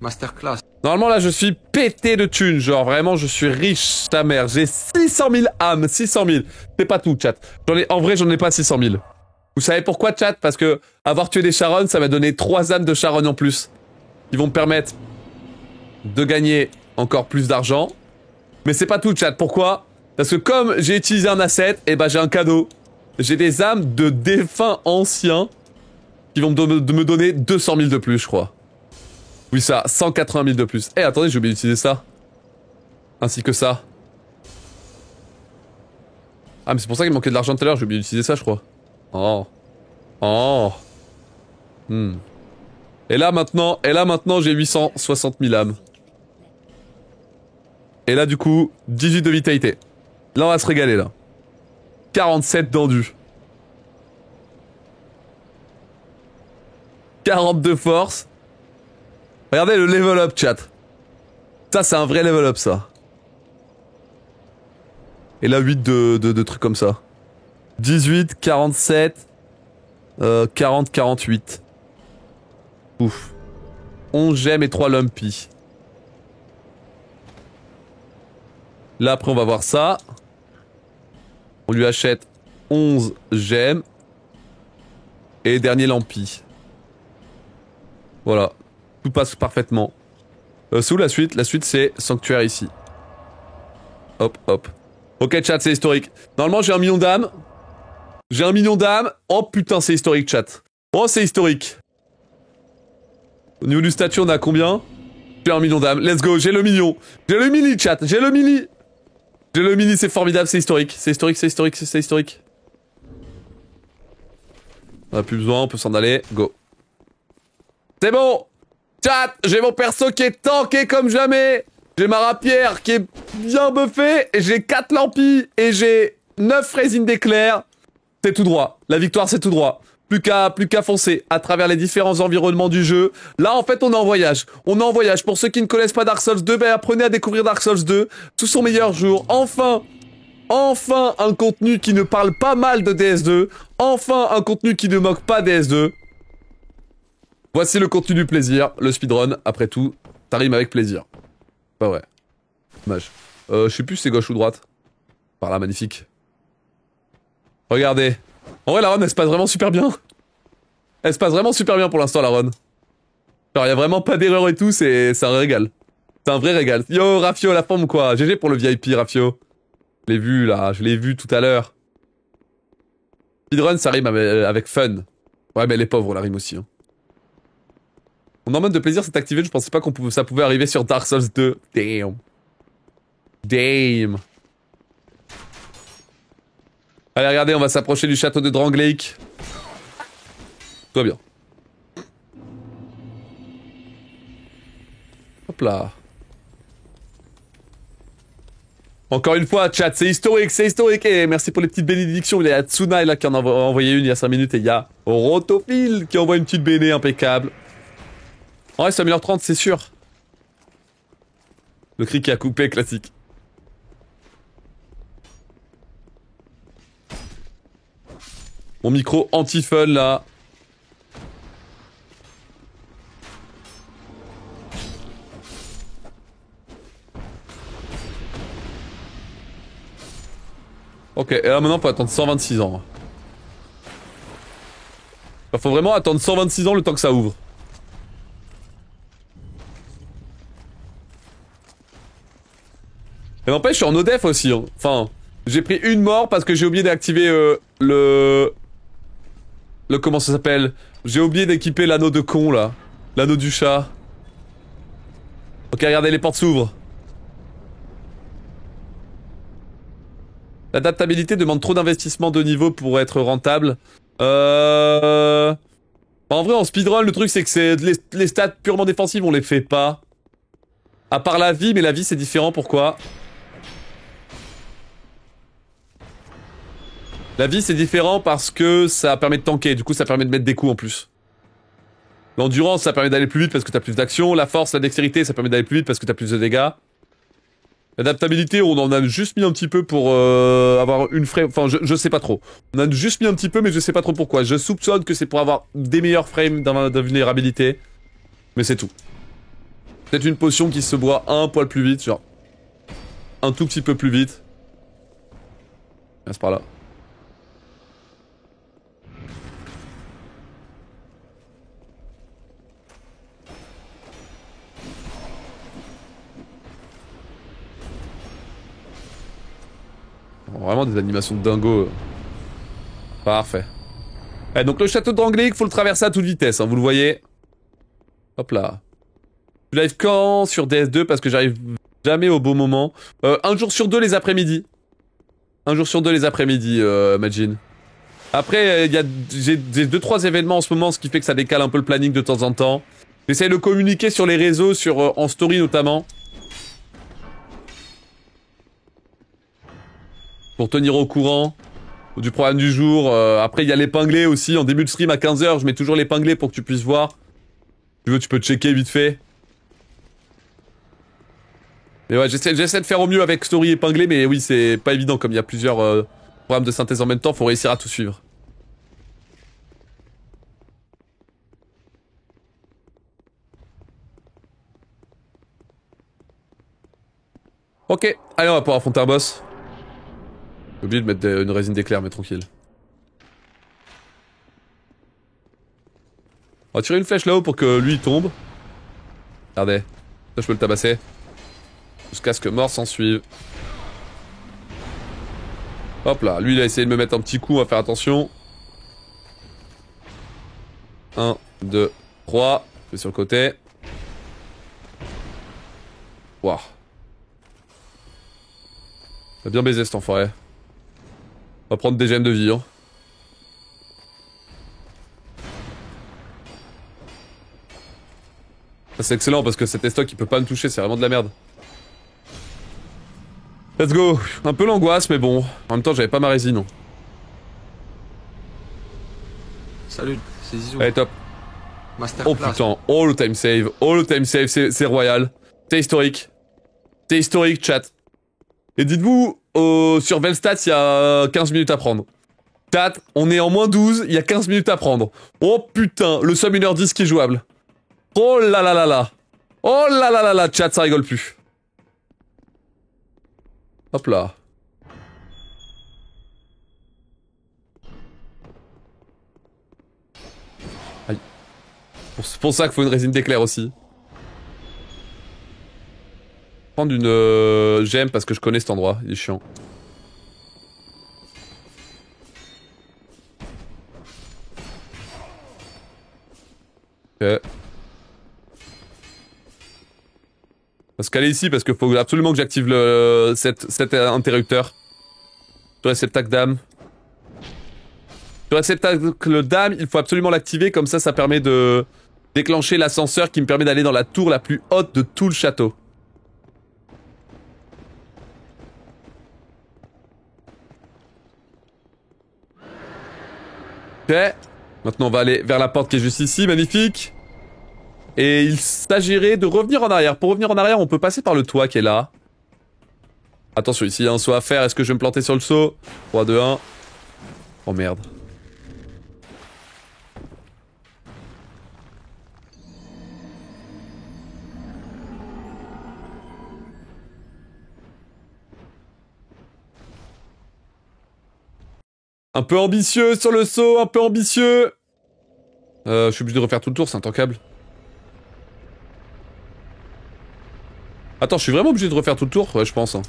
Masterclass. Normalement, là, je suis pété de thunes. Genre, vraiment, je suis riche, ta mère. J'ai 600 000 âmes, 600 000. C'est pas tout, chat. En vrai, j'en ai pas 600 000. Vous savez pourquoi, chat? Parce que avoir tué des charognes, ça m'a donné 3 âmes de charogne en plus. Qui vont me permettre de gagner encore plus d'argent. Mais c'est pas tout, chat. Pourquoi? Parce que comme j'ai utilisé un asset, et bah j'ai un cadeau. J'ai des âmes de défunts anciens qui vont me donner 200 000 de plus, je crois. Oui, ça, 180 000 de plus. Eh, attendez, j'ai oublié d'utiliser ça. Ainsi que ça. Ah, mais c'est pour ça qu'il manquait de l'argent tout à l'heure, j'ai oublié d'utiliser ça, je crois. Oh. Oh. Et là, maintenant, j'ai 860 000 âmes. Et là, du coup, 18 de vitalité. Là, on va se régaler, là. 47 d'endu. 42 force. Regardez le level up, chat. Ça, c'est un vrai level up, ça. Et là, 8 de trucs comme ça. 18, 47, 40, 48. Ouf. 11 gemmes et 3 lumpy. Là, après, on va voir ça. On lui achète 11 gemmes. Et dernier lampi. Voilà. Tout passe parfaitement. C'est où la suite? La suite, c'est sanctuaire ici. Hop, hop. Ok, chat, c'est historique. Normalement, j'ai 1 million d'âmes. J'ai 1 million d'âmes. Oh putain, c'est historique, chat. Oh, c'est historique. Au niveau du statut, on a combien? J'ai 1 million d'âmes. Let's go, j'ai le million. J'ai le milli, chat. J'ai le milli. J'ai le milli, c'est formidable, c'est historique. C'est historique, c'est historique, c'est historique. On a plus besoin, on peut s'en aller. Go. C'est bon. Chat, j'ai mon perso qui est tanké comme jamais. J'ai ma rapière qui est bien buffée. Et j'ai 4 lampis. Et j'ai 9 résines d'éclair. C'est tout droit. La victoire, c'est tout droit. Plus qu'à foncer à travers les différents environnements du jeu. Là, en fait, on est en voyage. On est en voyage. Pour ceux qui ne connaissent pas Dark Souls 2, ben, apprenez à découvrir Dark Souls 2. Sous son meilleur jour. Enfin un contenu qui ne parle pas mal de DS2. Enfin un contenu qui ne moque pas DS2. Voici le contenu du plaisir. Le speedrun, après tout, ça rime avec plaisir. Pas vrai. Dommage. Je sais plus si c'est gauche ou droite. Par là, magnifique. Regardez. En vrai, la run, elle se passe vraiment super bien. Elle se passe vraiment super bien pour l'instant, la run. Genre, y a vraiment pas d'erreur et tout, c'est un régal. C'est un vrai régal. Yo, Rafio, la forme, quoi. GG pour le VIP, Rafio. Je l'ai vu, là. Je l'ai vu tout à l'heure. Speedrun, ça rime avec fun. Ouais, mais les pauvres, la rime aussi, hein. Mon hormone de plaisir s'est activée, je pensais pas ça pouvait arriver sur Dark Souls 2. Damn. Damn. Allez, regardez, on va s'approcher du château de Drangleic. Tout va bien. Hop là. Encore une fois, chat, c'est historique, c'est historique. Et merci pour les petites bénédictions. Il y a Tsunai là qui en a envoyé une il y a 5 minutes. Et il y a Rotophile qui envoie une petite béné impeccable. En vrai, c'est 1h30, c'est sûr. Le cri qui a coupé, classique. Mon micro anti-fun, là. Ok, et là maintenant, faut attendre 126 ans. Enfin, faut vraiment attendre 126 ans le temps que ça ouvre. Et n'empêche, je suis en ODEF aussi, hein. Enfin, j'ai pris une mort parce que j'ai oublié d'activer le Le comment ça s'appelle? J'ai oublié d'équiper l'anneau de con là. L'anneau du chat. Ok, regardez, les portes s'ouvrent. L'adaptabilité demande trop d'investissement de niveau pour être rentable. En vrai, en speedrun, le truc c'est que c'est les stats purement défensives, on les fait pas. À part la vie, mais la vie c'est différent, pourquoi? La vie c'est différent parce que ça permet de tanker, du coup ça permet de mettre des coups en plus. L'endurance ça permet d'aller plus vite parce que t'as plus d'action, la force, la dextérité ça permet d'aller plus vite parce que t'as plus de dégâts. L'adaptabilité on en a juste mis un petit peu pour avoir une frame, enfin je sais pas trop. On a juste mis un petit peu mais je sais pas trop pourquoi. Je soupçonne que c'est pour avoir des meilleurs frames d'invulnérabilité. Mais c'est tout. Peut-être une potion qui se boit un poil plus vite, genre un tout petit peu plus vite. C'est par là. Vraiment des animations de dingo. Parfait. Eh, donc le château d'Anglique, faut le traverser à toute vitesse, hein, vous le voyez. Hop là. Je live quand sur DS2 parce que j'arrive jamais au beau moment. Un jour sur deux les après-midi. Un jour sur deux les après-midi, Majin. Après, j'ai 2-3 événements en ce moment, ce qui fait que ça décale un peu le planning de temps en temps. J'essaie de communiquer sur les réseaux, en story notamment. Pour tenir au courant du programme du jour. Après, il y a l'épinglé aussi. En début de stream à 15h, je mets toujours l'épinglé pour que tu puisses voir. Si tu veux, tu peux checker vite fait. Mais ouais, j'essaie de faire au mieux avec story épinglé, mais oui, c'est pas évident comme il y a plusieurs programmes de synthèse en même temps, faut réussir à tout suivre. Ok, allez, on va pouvoir affronter un boss. J'ai oublié de mettre une résine d'éclair, mais tranquille. On va tirer une flèche là-haut pour que lui tombe. Regardez, ça je peux le tabasser. Jusqu'à ce que mort s'en suive. Hop là, lui il a essayé de me mettre un petit coup, on va faire attention. 1, 2, 3. Je vais sur le côté. Waouh. Il a bien baisé cet enfoiré. On va prendre des gemmes de vie, hein. C'est excellent parce que cet estoc il peut pas me toucher, c'est vraiment de la merde. Let's go. Un peu l'angoisse mais bon, en même temps j'avais pas ma résine. Salut, c'est Zizou. Allez top. Masterclass. Oh putain, oh le time save, c'est royal. C'est historique. C'est historique chat. Et dites-vous, sur Velstat il y a 15 minutes à prendre. Chat, on est en moins 12, il y a 15 minutes à prendre. Oh putain, le sub 1h10 qui est jouable. Oh là là là là. Oh là là là là, chat, ça rigole plus. Hop là. Aïe. C'est pour ça qu'il faut une résine d'éclair aussi. Prendre une gemme parce que je connais cet endroit, il est chiant. Ok. Parce qu'elle est ici parce qu'il faut absolument que j'active cet interrupteur. Sur réceptacle d'âme. Sur réceptacle d'âme, il faut absolument l'activer, comme ça permet de déclencher l'ascenseur qui me permet d'aller dans la tour la plus haute de tout le château. Ok. Maintenant on va aller vers la porte qui est juste ici, magnifique. Et il s'agirait de revenir en arrière. Pour revenir en arrière, on peut passer par le toit qui est là. Attention, ici il y a un saut à faire. Est-ce que je vais me planter sur le saut? 3, 2, 1. Oh merde. Un peu ambitieux sur le saut, un peu ambitieux. Je suis obligé de refaire tout le tour, c'est intankable. Attends, je suis vraiment obligé de refaire tout le tour? Ouais, je pense. Hein.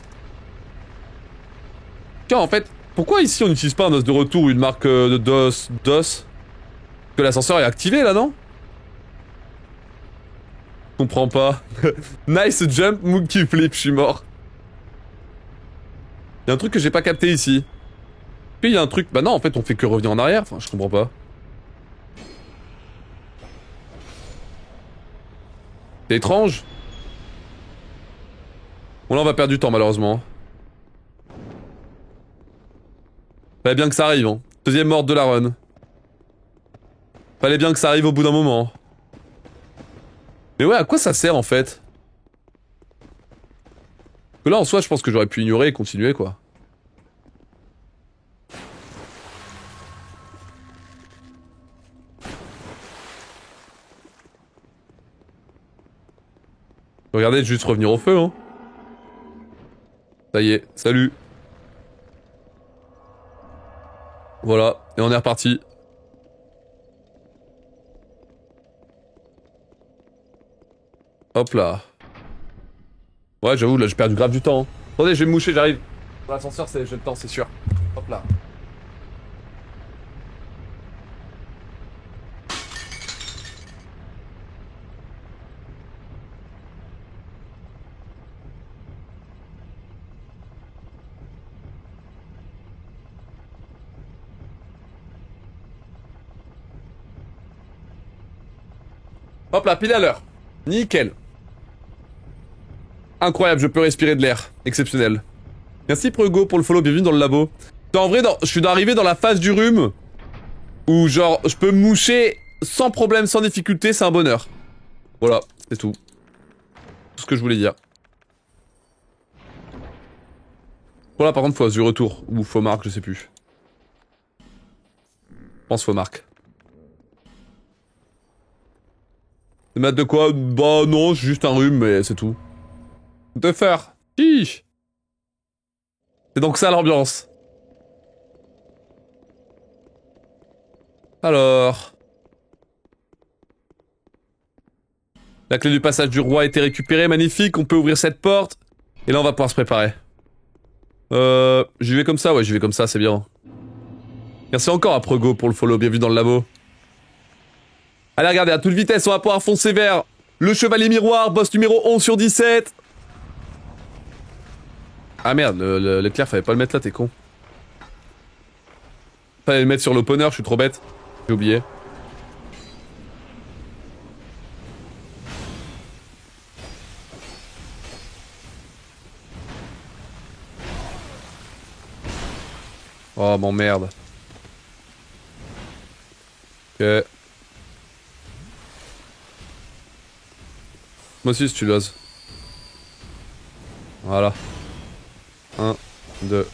Tiens, en fait, pourquoi ici on n'utilise pas un os de retour ou une marque de DOS? Que l'ascenseur est activé là, non? Je comprends pas. Nice jump, monkey flip, je suis mort. Y'a un truc que j'ai pas capté ici. Puis y'a un truc... Bah non, en fait, on fait que revenir en arrière. Enfin, je comprends pas. C'est étrange. Bon, là, on va perdre du temps, malheureusement. Fallait bien que ça arrive, hein. Deuxième mort de la run. Fallait bien que ça arrive au bout d'un moment. Mais ouais, à quoi ça sert, en fait? Parce que là, en soi, je pense que j'aurais pu ignorer et continuer, quoi. Regardez, juste revenir au feu, hein. Ça y est, salut. Voilà, et on est reparti. Hop là. Ouais, j'avoue, là, j'ai perdu grave du temps. Hein. Attendez, je vais me moucher, j'arrive. Dans l'ascenseur, j'ai le temps, c'est sûr. Hop là. Hop là, pile à l'heure. Nickel. Incroyable, je peux respirer de l'air. Exceptionnel. Merci Prego pour le follow, bienvenue dans le labo. En vrai, je suis arrivé dans la phase du rhume où genre, je peux me moucher sans problème, sans difficulté, c'est un bonheur. Voilà, c'est tout. Tout ce que je voulais dire. Voilà, par contre, faut du retour. Ou faux marque, je sais plus. Je pense faux marque. C'est mat de quoi? Bah non, c'est juste un rhume, mais c'est tout. De faire. Chiche. C'est donc ça l'ambiance. Alors... La clé du passage du roi a été récupérée, magnifique, on peut ouvrir cette porte. Et là on va pouvoir se préparer. J'y vais comme ça, ouais j'y vais comme ça, c'est bien. Merci encore à Prego pour le follow, bienvenue dans le labo. Allez regardez, à toute vitesse, on va pouvoir foncer vers le chevalier miroir, boss numéro 11 sur 17. Ah merde, l'éclair fallait pas le mettre là, t'es con. Fallait le mettre sur l'opener, je suis trop bête. J'ai oublié. Oh mon merde. Ok. Moi aussi si tu l'oses. Voilà. 1, 2.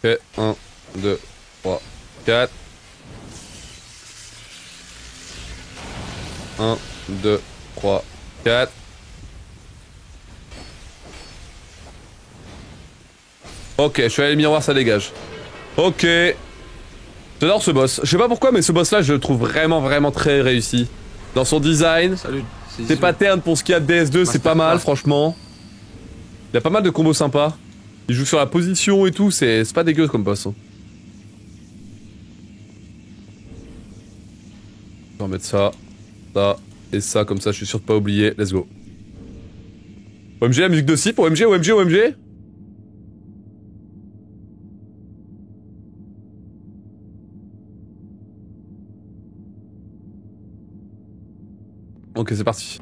Ok, 1, 2, 3, 4. 1, 2, 3, 4. Ok, je suis allé miroir, ça dégage. Ok. J'adore ce boss. Je sais pas pourquoi, mais ce boss là, je le trouve vraiment très réussi. Dans son design, Salut, ses patterns pour ce qu'il y a de DS2, c'est pas mal, franchement. Il y a pas mal de combos sympas. Il joue sur la position et tout, c'est pas dégueu comme boss. Hein. On va mettre ça, ça et ça, comme ça, je suis sûr de pas oublier. Let's go. OMG, la musique de Sip, OMG, OMG, OMG. Ok, c'est parti.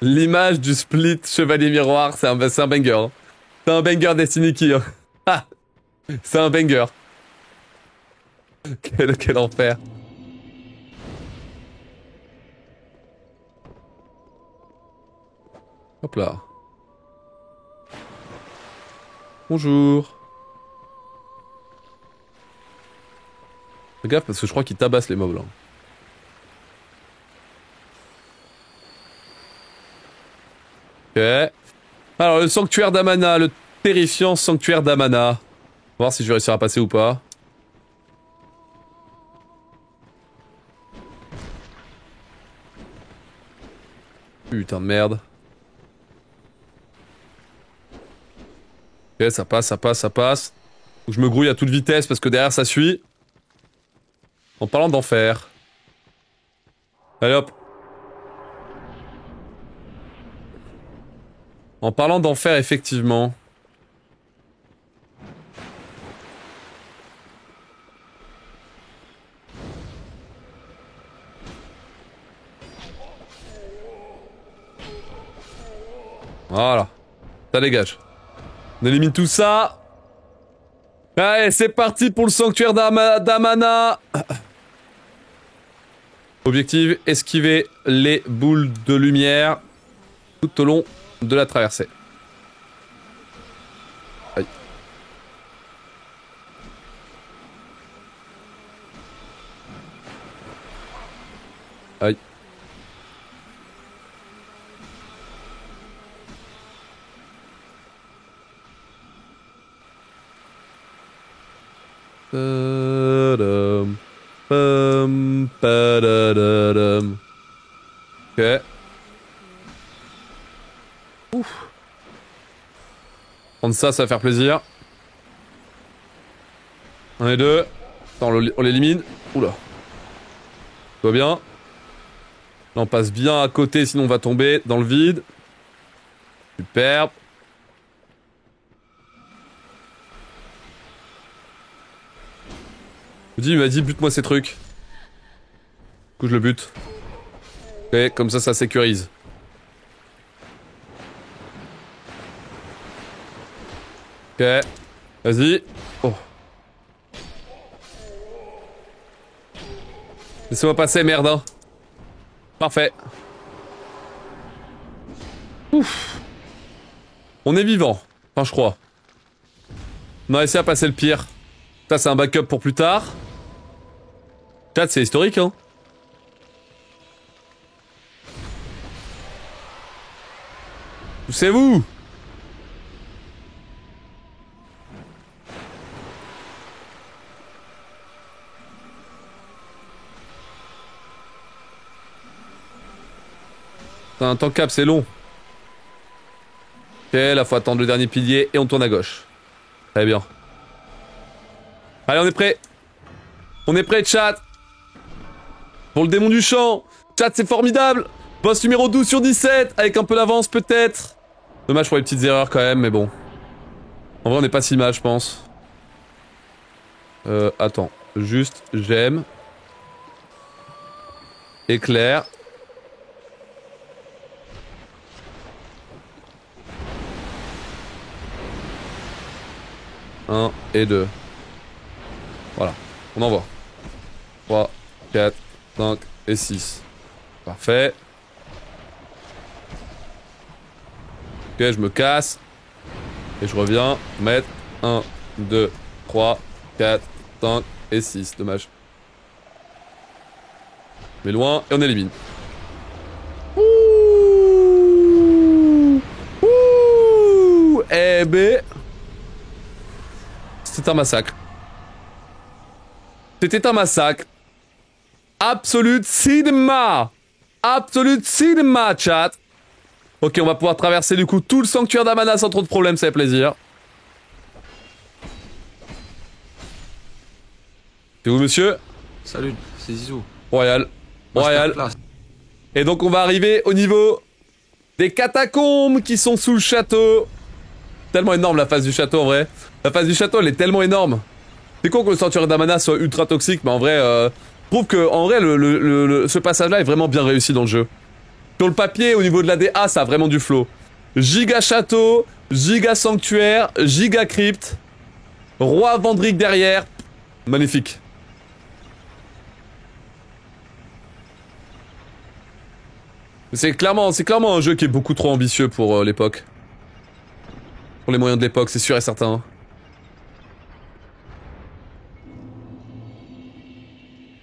L'image du split chevalier miroir, c'est un banger. Hein. C'est un banger Destiny Key. Hein. Ah, c'est un banger. Quel enfer. Hop là. Bonjour. Fais gaffe parce que je crois qu'ils tabassent les mobs là. Ok. Alors le sanctuaire d'Amana, le terrifiant sanctuaire d'Amana. On va voir si je vais réussir à passer ou pas. Putain de merde. Ok, ça passe, ça passe, ça passe. Faut que je me grouille à toute vitesse parce que derrière ça suit. En parlant d'enfer. Allez hop. En parlant d'enfer, effectivement. Voilà. Ça dégage. On élimine tout ça. Allez, c'est parti pour le sanctuaire d'Amana. Objectif, esquiver les boules de lumière tout au long de la traversée. Aïe. Aïe. Ok. Ouf. Prendre ça, ça va faire plaisir. Un et deux. Attends, on l'élimine. Oula. Tout va bien. Là, on passe bien à côté, sinon on va tomber dans le vide. Super. Il m'a dit bute-moi ces trucs. Du coup je le bute. Ok, comme ça sécurise. Ok. Vas-y. Oh. Laissez-moi passer, merde. Hein. Parfait. Ouf. On est vivant. Enfin, je crois. On a réussi à passer le pire. Ça, c'est un backup pour plus tard. Chat, c'est historique, hein. Poussez-vous. T'as un temps cap, c'est long. Ok, là, faut attendre le dernier pilier et on tourne à gauche. Très bien. Allez, on est prêt. On est prêt, chat. Pour le démon du champ. Chat, c'est formidable. Boss numéro 12 sur 17. Avec un peu d'avance, peut-être. Dommage pour les petites erreurs, quand même, mais bon. En vrai, on n'est pas si mal, je pense. Attends. Juste, j'aime. Éclair. Un et deux. Voilà. On envoie. 3, 4, 5 et 6. Parfait. Ok, je me casse. Et je reviens mettre 1, 2, 3, 4, 5 et 6. Dommage. Mais loin et on élimine. Ouh. Ouh. Eh ben. C'est un massacre. C'était un massacre. Absolute cinéma. Absolute cinéma, chat. Ok, on va pouvoir traverser du coup tout le sanctuaire d'Amana sans trop de problèmes, ça fait plaisir. C'est où, monsieur? Salut, c'est Zizou. Royal. Royal. Masterclass. Et donc on va arriver au niveau des catacombes qui sont sous le château. Tellement énorme la face du château en vrai. La face du château elle est tellement énorme. C'est con que le sanctuaire d'Amana soit ultra toxique, mais en vrai, je trouve que en vrai ce passage-là est vraiment bien réussi dans le jeu. Sur le papier, au niveau de la DA, ça a vraiment du flow. Giga château, giga sanctuaire, giga crypte, roi Vendrick derrière, magnifique. C'est clairement un jeu qui est beaucoup trop ambitieux pour l'époque. Pour les moyens de l'époque, c'est sûr et certain.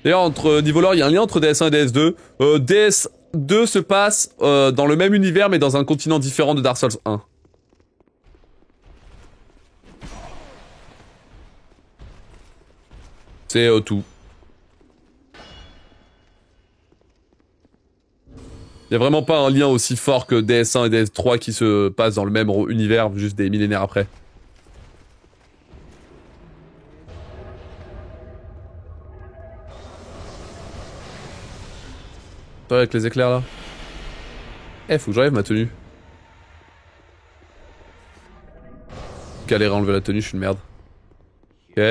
D'ailleurs, entre niveau lore, il y a un lien entre DS1 et DS2. DS2 se passe dans le même univers, mais dans un continent différent de Dark Souls 1. C'est tout. Y a vraiment pas un lien aussi fort que DS1 et DS3 qui se passent dans le même univers, juste des millénaires après. Toi avec les éclairs là. Eh, faut que j'enlève ma tenue. Galère à enlever la tenue, je suis une merde. Ok.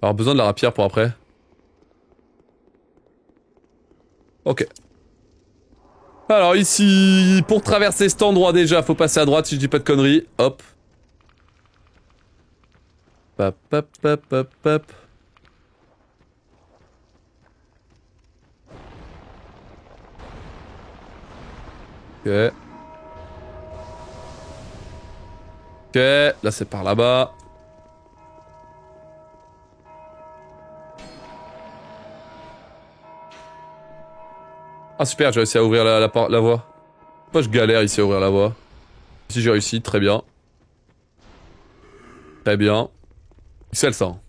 Alors besoin de la rapière pour après. Ok. Alors ici, pour traverser cet endroit déjà, faut passer à droite si je dis pas de conneries. Hop. Hop, hop, hop, hop, hop. Ok. Ok, là c'est par là-bas. Ah super, j'ai réussi à ouvrir la voie. Moi je galère ici à ouvrir la voie. Ici j'ai réussi, très bien. Très bien. XL ça. On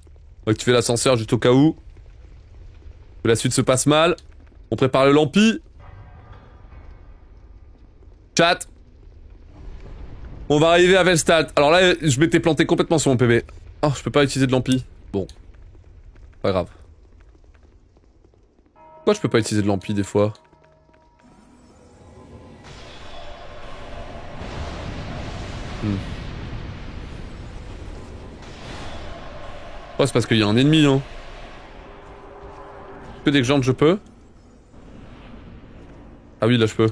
va activer l'ascenseur juste au cas où. Que la suite se passe mal. On prépare le lampi. Chat. On va arriver à Velstad. Alors là, je m'étais planté complètement sur mon PB. Oh, je peux pas utiliser de lampi. Bon. Pas grave. Pourquoi je peux pas utiliser de lampi des fois? Oh, c'est parce qu'il y a un ennemi, hein. Que dès que j'entre, je peux? Ah oui, là, je peux.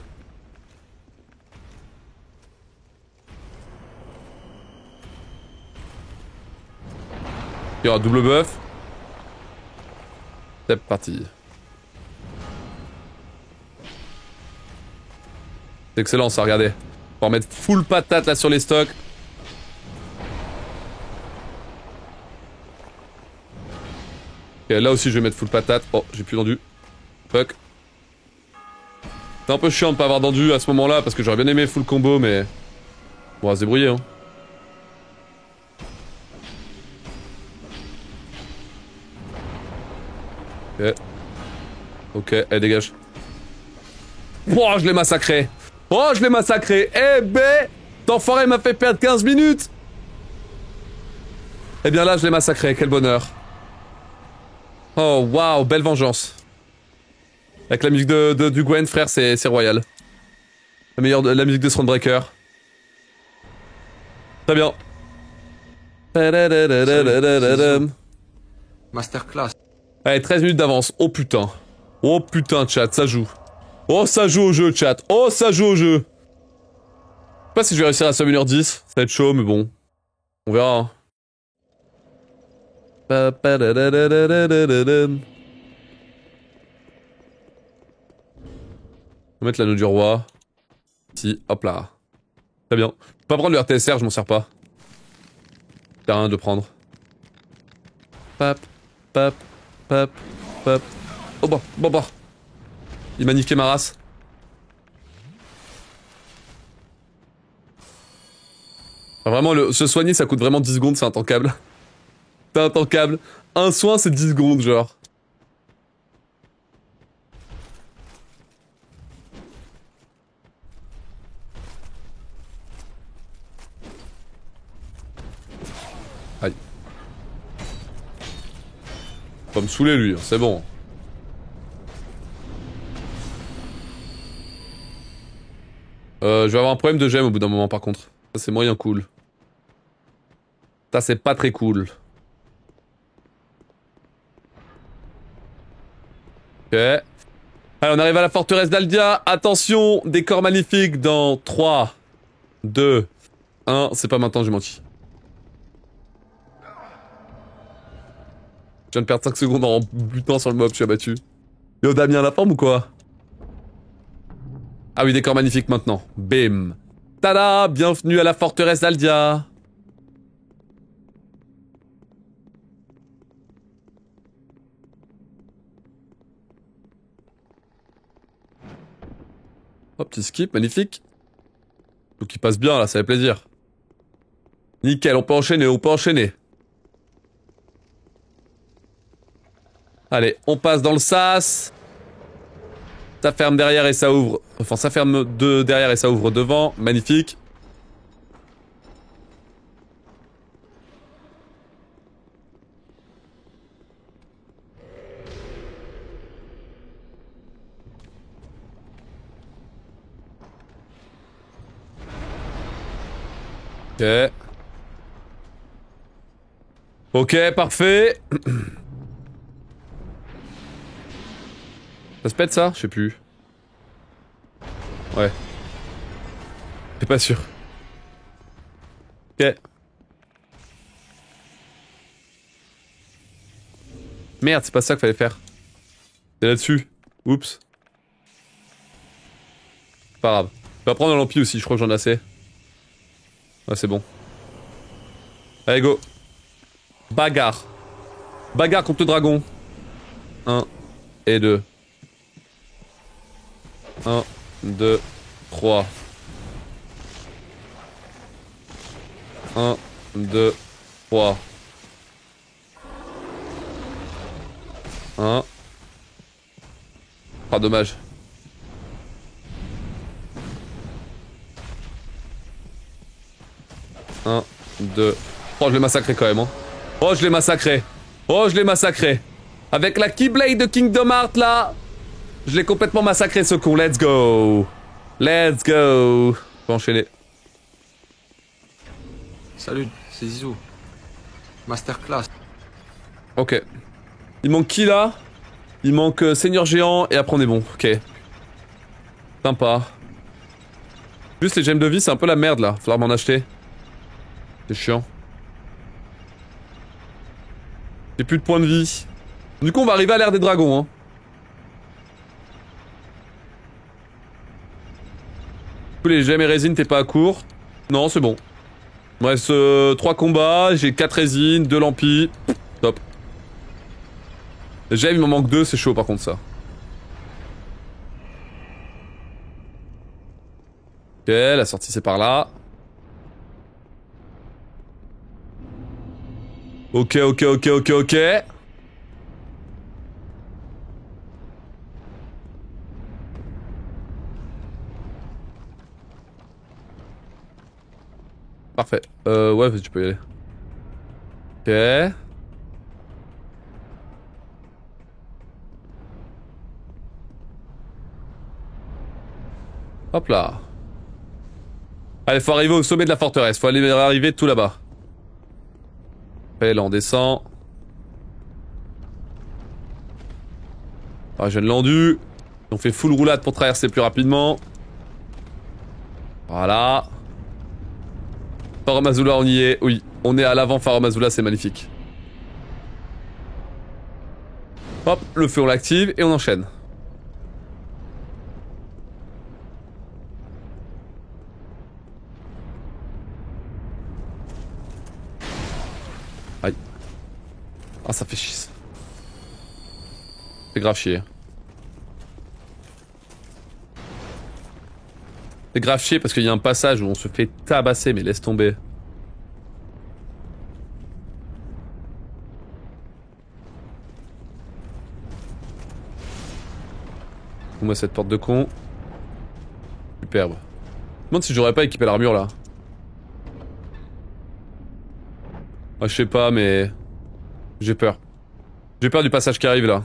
Il y aura double buff. C'est parti. C'est excellent ça, regardez. On va mettre full patate là sur les stocks. Ok, là aussi je vais mettre full patate. Oh, j'ai plus d'endu. Fuck. C'est un peu chiant de pas avoir d'endu à ce moment-là parce que j'aurais bien aimé full combo, mais... On va se débrouiller, hein. Ok. Ok, eh, dégage. Oh, je l'ai massacré. Oh, je l'ai massacré. Eh ben, cet enfoiré m'a fait perdre 15 minutes. Eh bien là, je l'ai massacré. Quel bonheur. Oh, waouh, belle vengeance. Avec la musique du Gwen, frère, c'est royal. La musique de Thronebreaker. Très bien. Masterclass. Allez, 13 minutes d'avance. Oh putain. Oh putain, chat, ça joue. Oh, ça joue au jeu, chat. Oh, ça joue au jeu. Je sais pas si je vais réussir à sub 1h10. Ça va être chaud, mais bon. On verra. Hein. On va mettre l'anneau du roi. Ici, hop là. Très bien. Je peux pas prendre le RTSR, je m'en sers pas. T'as rien de prendre. Pap, pap, pap, pap. Oh bah, bah, bah. Il m'a niqué ma race. Enfin, vraiment, se soigner, ça coûte vraiment 10 secondes, c'est intankable. C'est intankable. Un soin, c'est 10 secondes, genre. Aïe. Faut pas me saouler, lui, c'est bon. Je vais avoir un problème de gemme au bout d'un moment, par contre. Ça, c'est moyen cool. Ça, c'est pas très cool. Ok. Allez, on arrive à la forteresse d'Aldia. Attention, décor magnifique dans 3, 2, 1. C'est pas maintenant, j'ai menti. Je viens de perdre 5 secondes en butant sur le mob, je suis abattu. Yo, Damien, la forme ou quoi? Ah oui, décor magnifique maintenant. Bim. Tada, bienvenue à la forteresse d'Aldia. Oh, petit skip, magnifique. Donc il passe bien là, ça fait plaisir. Nickel, on peut enchaîner, on peut enchaîner. Allez, on passe dans le sas. Ça ferme derrière et ça ouvre. Enfin, ça ferme de derrière et ça ouvre devant. Magnifique. Ok. Ok, parfait. Ça se pète ça? Je sais plus. Ouais. T'es pas sûr. Ok. Merde, c'est pas ça qu'il fallait faire. C'est là-dessus. Oups. Pas grave. Je vais prendre un lampi aussi, je crois que j'en ai assez. Ouais, c'est bon. Allez, go. Bagarre. Bagarre contre le dragon. 1 et 2. 1, 2, 3. 1, 2, 3. 1. Ah, dommage. Un, 2. Oh, je l'ai massacré quand même, hein. Oh, je l'ai massacré. Oh, je l'ai massacré. Avec la Keyblade de Kingdom Hearts, là. Je l'ai complètement massacré, ce con. Let's go. Let's go. Je peux enchaîner. Salut, c'est Zizou. Masterclass. Ok. Il manque qui, là? Il manque Seigneur Géant, et après on est bon. Ok. Sympa. Juste les gemmes de vie, c'est un peu la merde, là. Faudra m'en acheter. C'est chiant. J'ai plus de points de vie. Du coup, on va arriver à l'ère des dragons, hein. Du coup, les gemmes et résines, t'es pas à court. Non, c'est bon. Il me reste 3 combats, j'ai 4 résines, 2 lampis. Top. Les gemmes, il m'en manque 2, c'est chaud par contre ça. Ok, la sortie c'est par là. Ok. Parfait. Ouais, vas-y, tu peux y aller. Ok. Hop là. Allez, faut arriver au sommet de la forteresse. Faut aller arriver tout là-bas. Et là, on descend. Ah, je viens de l'endu. On fait full roulade pour traverser plus rapidement. Voilà. Farum Azula, on y est. Oui, on est à l'avant Farum Azula, c'est magnifique. Hop, le feu, on l'active et on enchaîne. Aïe. Ah, ça fait chier. Ça fait grave chier. C'est grave chier parce qu'il y a un passage où on se fait tabasser, mais laisse tomber. Moi cette porte de con. Superbe. Je me demande si j'aurais pas équipé l'armure là. Ah, je sais pas, mais j'ai peur. J'ai peur du passage qui arrive là.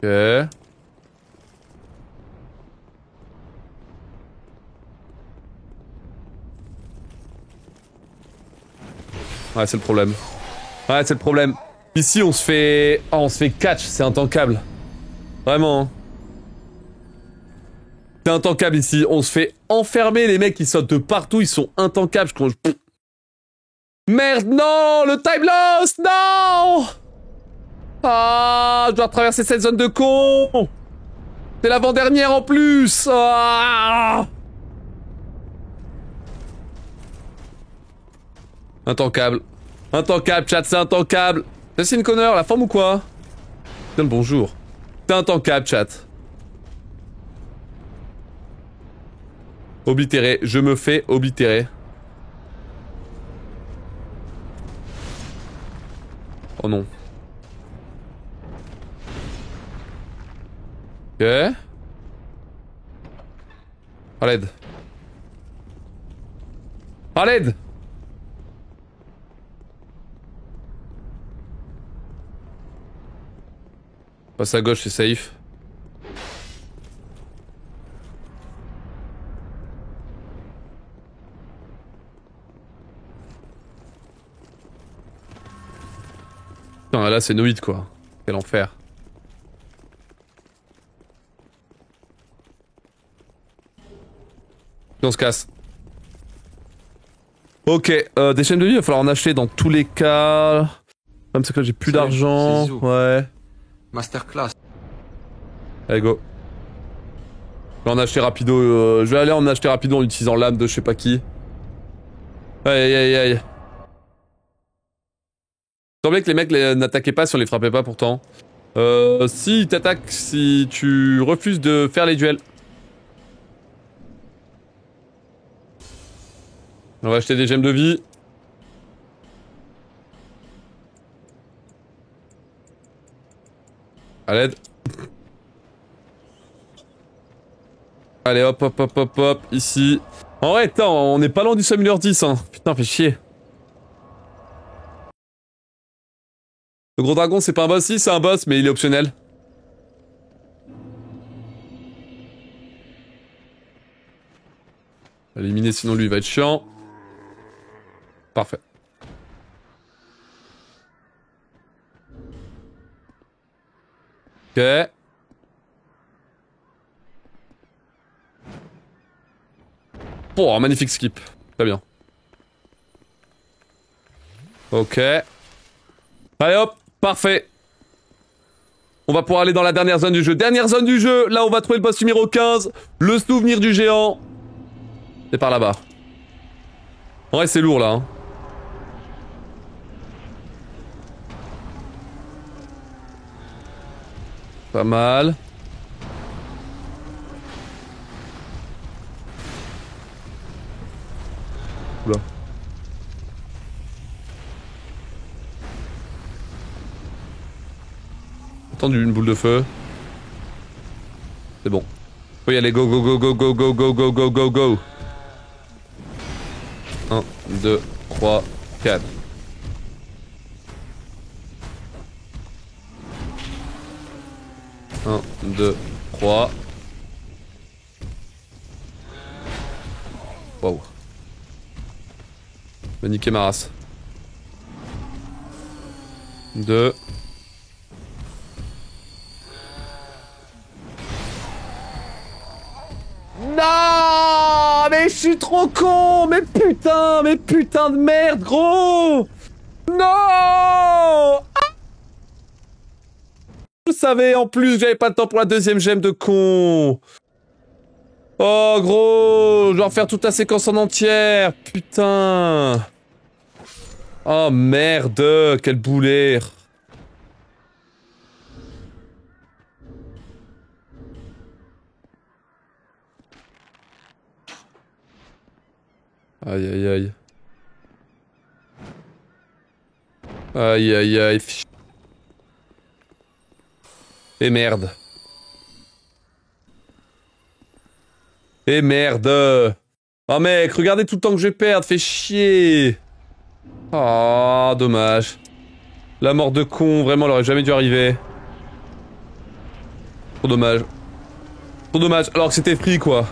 Ok. Ouais, c'est le problème. Ouais, c'est le problème. Ici, on se fait... Oh, on se fait catch, c'est intankable. Vraiment. Hein. C'est intankable ici. On se fait enfermer, les mecs, ils sautent de partout, ils sont intankables. Merde, non! Le time loss! Non! Ah, je dois traverser cette zone de con! C'est l'avant-dernière en plus! Ah! Intankable. Intankable, chat, c'est intankable. Jacine Connor, la forme ou quoi? Bien le bonjour. C'est intankable, chat. Oblitéré, je me fais oblitérer. Oh non. Ok. À l'aide. À l'aide. Passe à gauche, c'est safe. Putain, là c'est Noïd quoi. Quel enfer. On se casse. Ok, des chaînes de vie, il va falloir en acheter dans tous les cas. Même c'est que là j'ai plus Salut, d'argent. c'est Zizou. Ouais. Masterclass. Allez go. Je vais en acheter rapido. Je vais aller en acheter rapido en utilisant l'âme de je sais pas qui. Aïe aïe aïe. Il semblait que les mecs n'attaquaient pas si on les frappait pas pourtant. Si ils t'attaquent si tu refuses de faire les duels. On va acheter des gemmes de vie. À l'aide. Allez hop hop hop hop hop, ici. En vrai, attends, on est pas loin du Summoner 10 hein. Putain, fait chier. Le gros dragon c'est pas un boss, si c'est un boss mais il est optionnel. Éliminer sinon lui il va être chiant. Parfait. Ok. Oh, un magnifique skip. Très bien. Ok. Allez hop, parfait. On va pouvoir aller dans la dernière zone du jeu. Dernière zone du jeu, là on va trouver le boss numéro 15. Le souvenir du géant. C'est par là-bas. En vrai c'est lourd là. Hein. Pas mal. Oula. Attendu une boule de feu. C'est bon. Faut y aller, go go go go go go go go go go go. 1, 2, 3, 4. Un, 2, 3. Wow. Va niquer ma race. 2. Non, mais je suis trop con. Mais putain de merde, gros. Non. Je savais en plus que j'avais pas le temps pour la deuxième gemme de con. Oh gros, je vais refaire toute la séquence en entière. Putain. Oh merde, quel boulet. Aïe aïe aïe. Aïe aïe aïe. Et merde. Et merde. Oh mec, regardez tout le temps que je vais perdre, fait chier. Oh, dommage. La mort de con, vraiment, elle aurait jamais dû arriver. Trop dommage. Trop dommage, alors que c'était free quoi.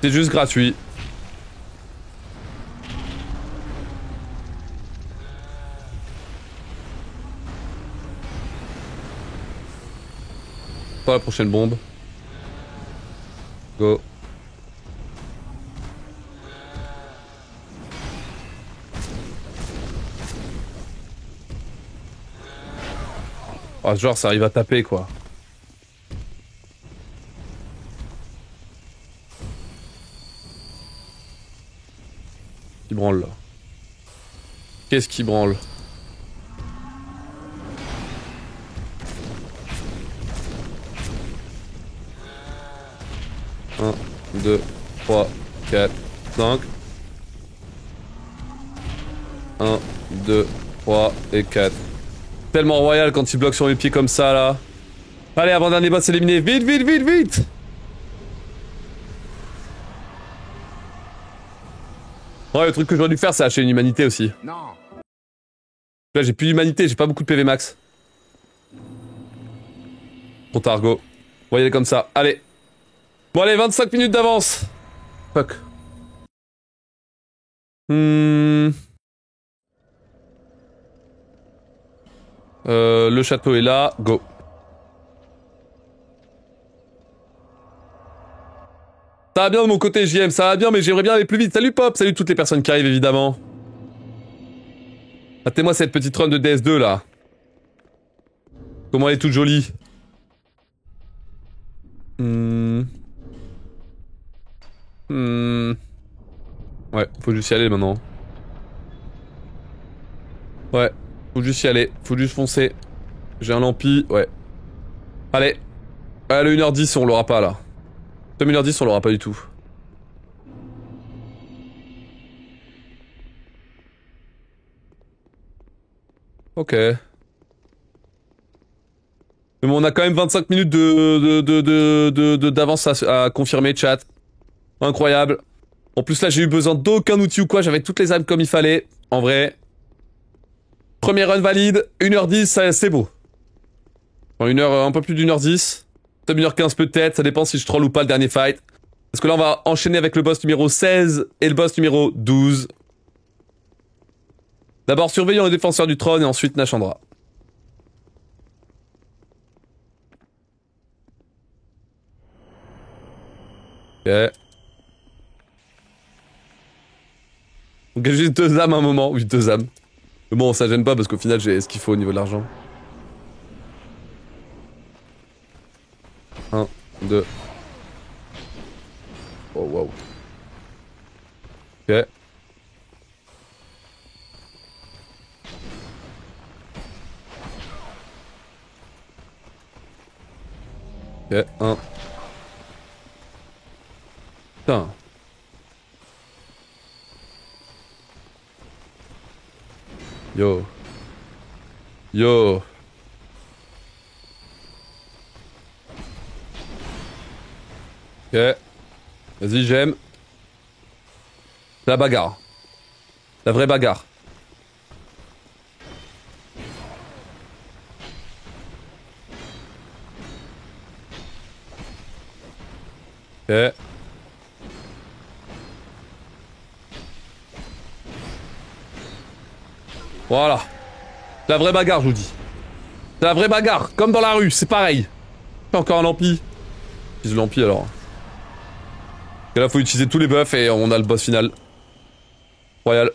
C'est juste gratuit. Pas la prochaine bombe. Go. Oh, genre ça arrive à taper quoi. Qui branle là. Qu'est-ce qui branle? Un, 2, 3, 4, 5. 1, 2, 3 et 4. Tellement royal quand il bloque sur mes pieds comme ça, là. Allez, avant-dernier boss éliminé. Vite, vite, vite, vite! Ouais, le truc que j'aurais dû faire, c'est acheter une humanité aussi. Non. Là, j'ai plus d'humanité, j'ai pas beaucoup de PV max. Trop tard, go. On va y aller comme ça. Allez. Bon, allez, 25 minutes d'avance. Fuck. Le château est là. Go. Ça va bien de mon côté, JM, ça va bien, mais j'aimerais bien aller plus vite. Salut Pop, salut toutes les personnes qui arrivent, évidemment. Attendez-moi cette petite run de DS2, là. Comment elle est toute jolie. Ouais, faut juste y aller maintenant. Ouais, faut juste y aller. Faut juste foncer. J'ai un lampi, ouais. Allez. Allez, 1h10, on l'aura pas, là. Comme 1h10, on l'aura pas du tout. Ok. Mais bon, on a quand même 25 minutes d'avance à confirmer, chat. Incroyable. En plus, là, j'ai eu besoin d'aucun outil ou quoi. J'avais toutes les âmes comme il fallait. En vrai. Premier run valide. 1h10, c'est beau. Enfin, un peu plus d'1h10. Peut-être 1h15 peut-être. Ça dépend si je troll ou pas le dernier fight. Parce que là, on va enchaîner avec le boss numéro 16 et le boss numéro 12. D'abord, surveillons les défenseurs du trône et ensuite Nashandra. Ok. Donc j'ai juste 2 âmes à un moment. Oui, 2 âmes. Mais bon, ça gêne pas parce qu'au final, j'ai ce qu'il faut au niveau de l'argent. 1, 2. Oh, wow. Ok. Ok, 1. Putain. Yo. Yo. Ok. Vas-y, j'aime. La bagarre. La vraie bagarre. Ok. Voilà. La vraie bagarre, je vous dis. C'est la vraie bagarre, comme dans la rue, c'est pareil. Encore un lampi. Utilise le lampi alors. Et là, faut utiliser tous les buffs et on a le boss final. Royal.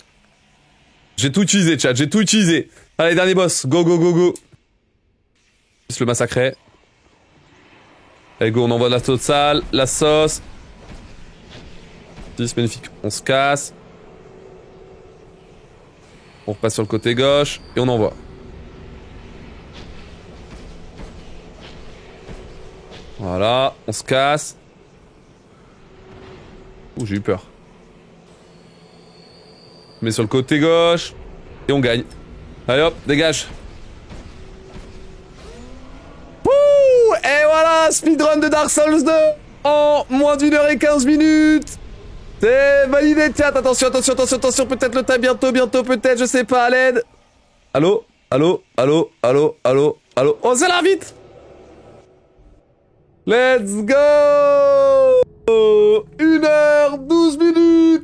J'ai tout utilisé, chat, j'ai tout utilisé. Allez, dernier boss. Go, go, go, go. Juste le massacrer. Allez, go, on envoie de la sauce sale, la sauce. 10, magnifique. On se casse. On repasse sur le côté gauche et on envoie. Voilà, on se casse. Ouh, j'ai eu peur. On met sur le côté gauche et on gagne. Allez hop, dégage. Ouh, et voilà, speedrun de Dark Souls 2 en moins d'1h15. C'est validé, chat. Attention, attention, attention, attention. Peut-être le time bientôt, peut-être, je sais pas, à l'aide. Allô, allô, allô, allô, allô, allô. Oh, c'est là, vite. Let's go. 1h12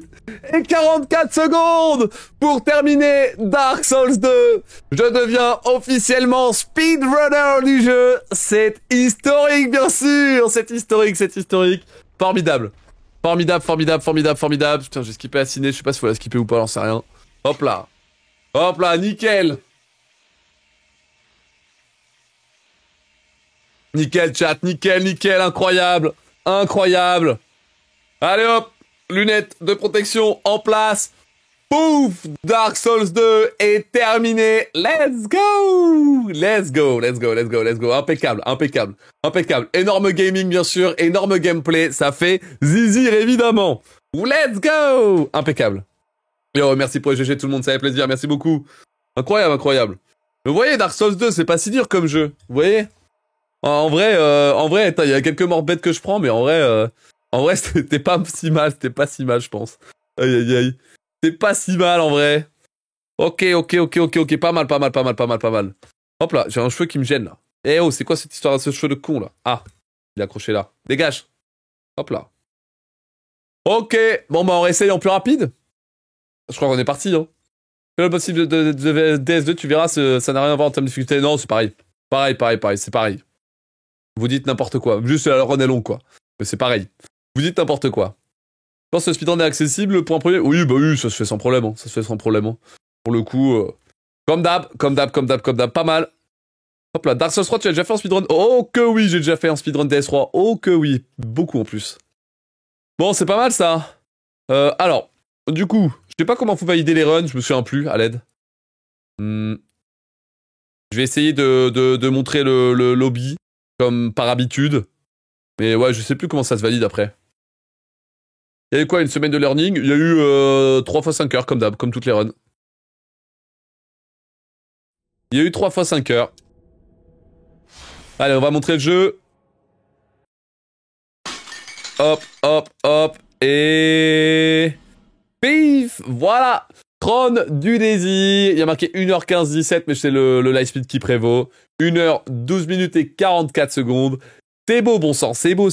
et 44 secondes pour terminer Dark Souls 2. Je deviens officiellement speedrunner du jeu. C'est historique, bien sûr. C'est historique, c'est historique. Formidable. Formidable, formidable, formidable, formidable. Putain, j'ai skippé la ciné, je sais pas s'il faut la skipper ou pas, j'en sais rien. Hop là. Hop là, nickel. Nickel, chat, nickel, nickel, incroyable. Incroyable. Allez hop, lunettes de protection en place. Pouf, Dark Souls 2 est terminé. Let's go. Let's go, let's go, let's go, let's go. Impeccable, impeccable, impeccable. Énorme gaming, bien sûr, énorme gameplay. Ça fait zizir, évidemment. Let's go. Impeccable. Yo, merci pour les GG, tout le monde, ça fait plaisir, merci beaucoup. Incroyable, incroyable. Mais vous voyez, Dark Souls 2, c'est pas si dur comme jeu. Vous voyez? En vrai, il y a quelques morts bêtes que je prends, mais en vrai, c'était pas si mal, je pense. Aïe, aïe, aïe. C'était pas si mal, en vrai. Ok, pas mal. Hop là, j'ai un cheveu qui me gêne, là. Eh oh, c'est quoi cette histoire de ce cheveu de con, là? Ah, il est accroché là. Dégage. Hop là. Ok, bon bah on réessaye en plus rapide. Je crois qu'on est parti, hein. Le possible de DS2, tu verras, ça n'a rien à voir en termes de difficulté. Non, c'est pareil. Pareil, c'est pareil. Vous dites n'importe quoi. Juste la run est long, quoi. Mais c'est pareil. Vous dites n'importe quoi. Je pense que le speedrun est accessible pour un premier. Oui, bah oui, ça se fait sans problème. Hein. Ça se fait sans problème. Hein. Pour le coup, comme d'hab, pas mal. Hop là, Dark Souls 3, tu as déjà fait un speedrun? Oh que oui, j'ai déjà fait un speedrun DS3. Oh que oui, beaucoup en plus. Bon, c'est pas mal ça. Alors, du coup, je sais pas comment faut valider les runs, je me souviens plus, à l'aide. Je vais essayer de montrer le lobby, comme par habitude. Mais ouais, je sais plus comment ça se valide après. Il y a eu quoi, une semaine de learning? Il y a eu 3 fois 5 heures, comme d'hab, comme toutes les runs. Il y a eu 3 fois 5 heures. Allez, on va montrer le jeu. Hop, et... Pif! Voilà! Trône du désir. Il y a marqué 1h15-17, mais c'est le light speed qui prévaut. 1h12 minutes et 44 secondes. C'est beau, bon sang. C'est beau.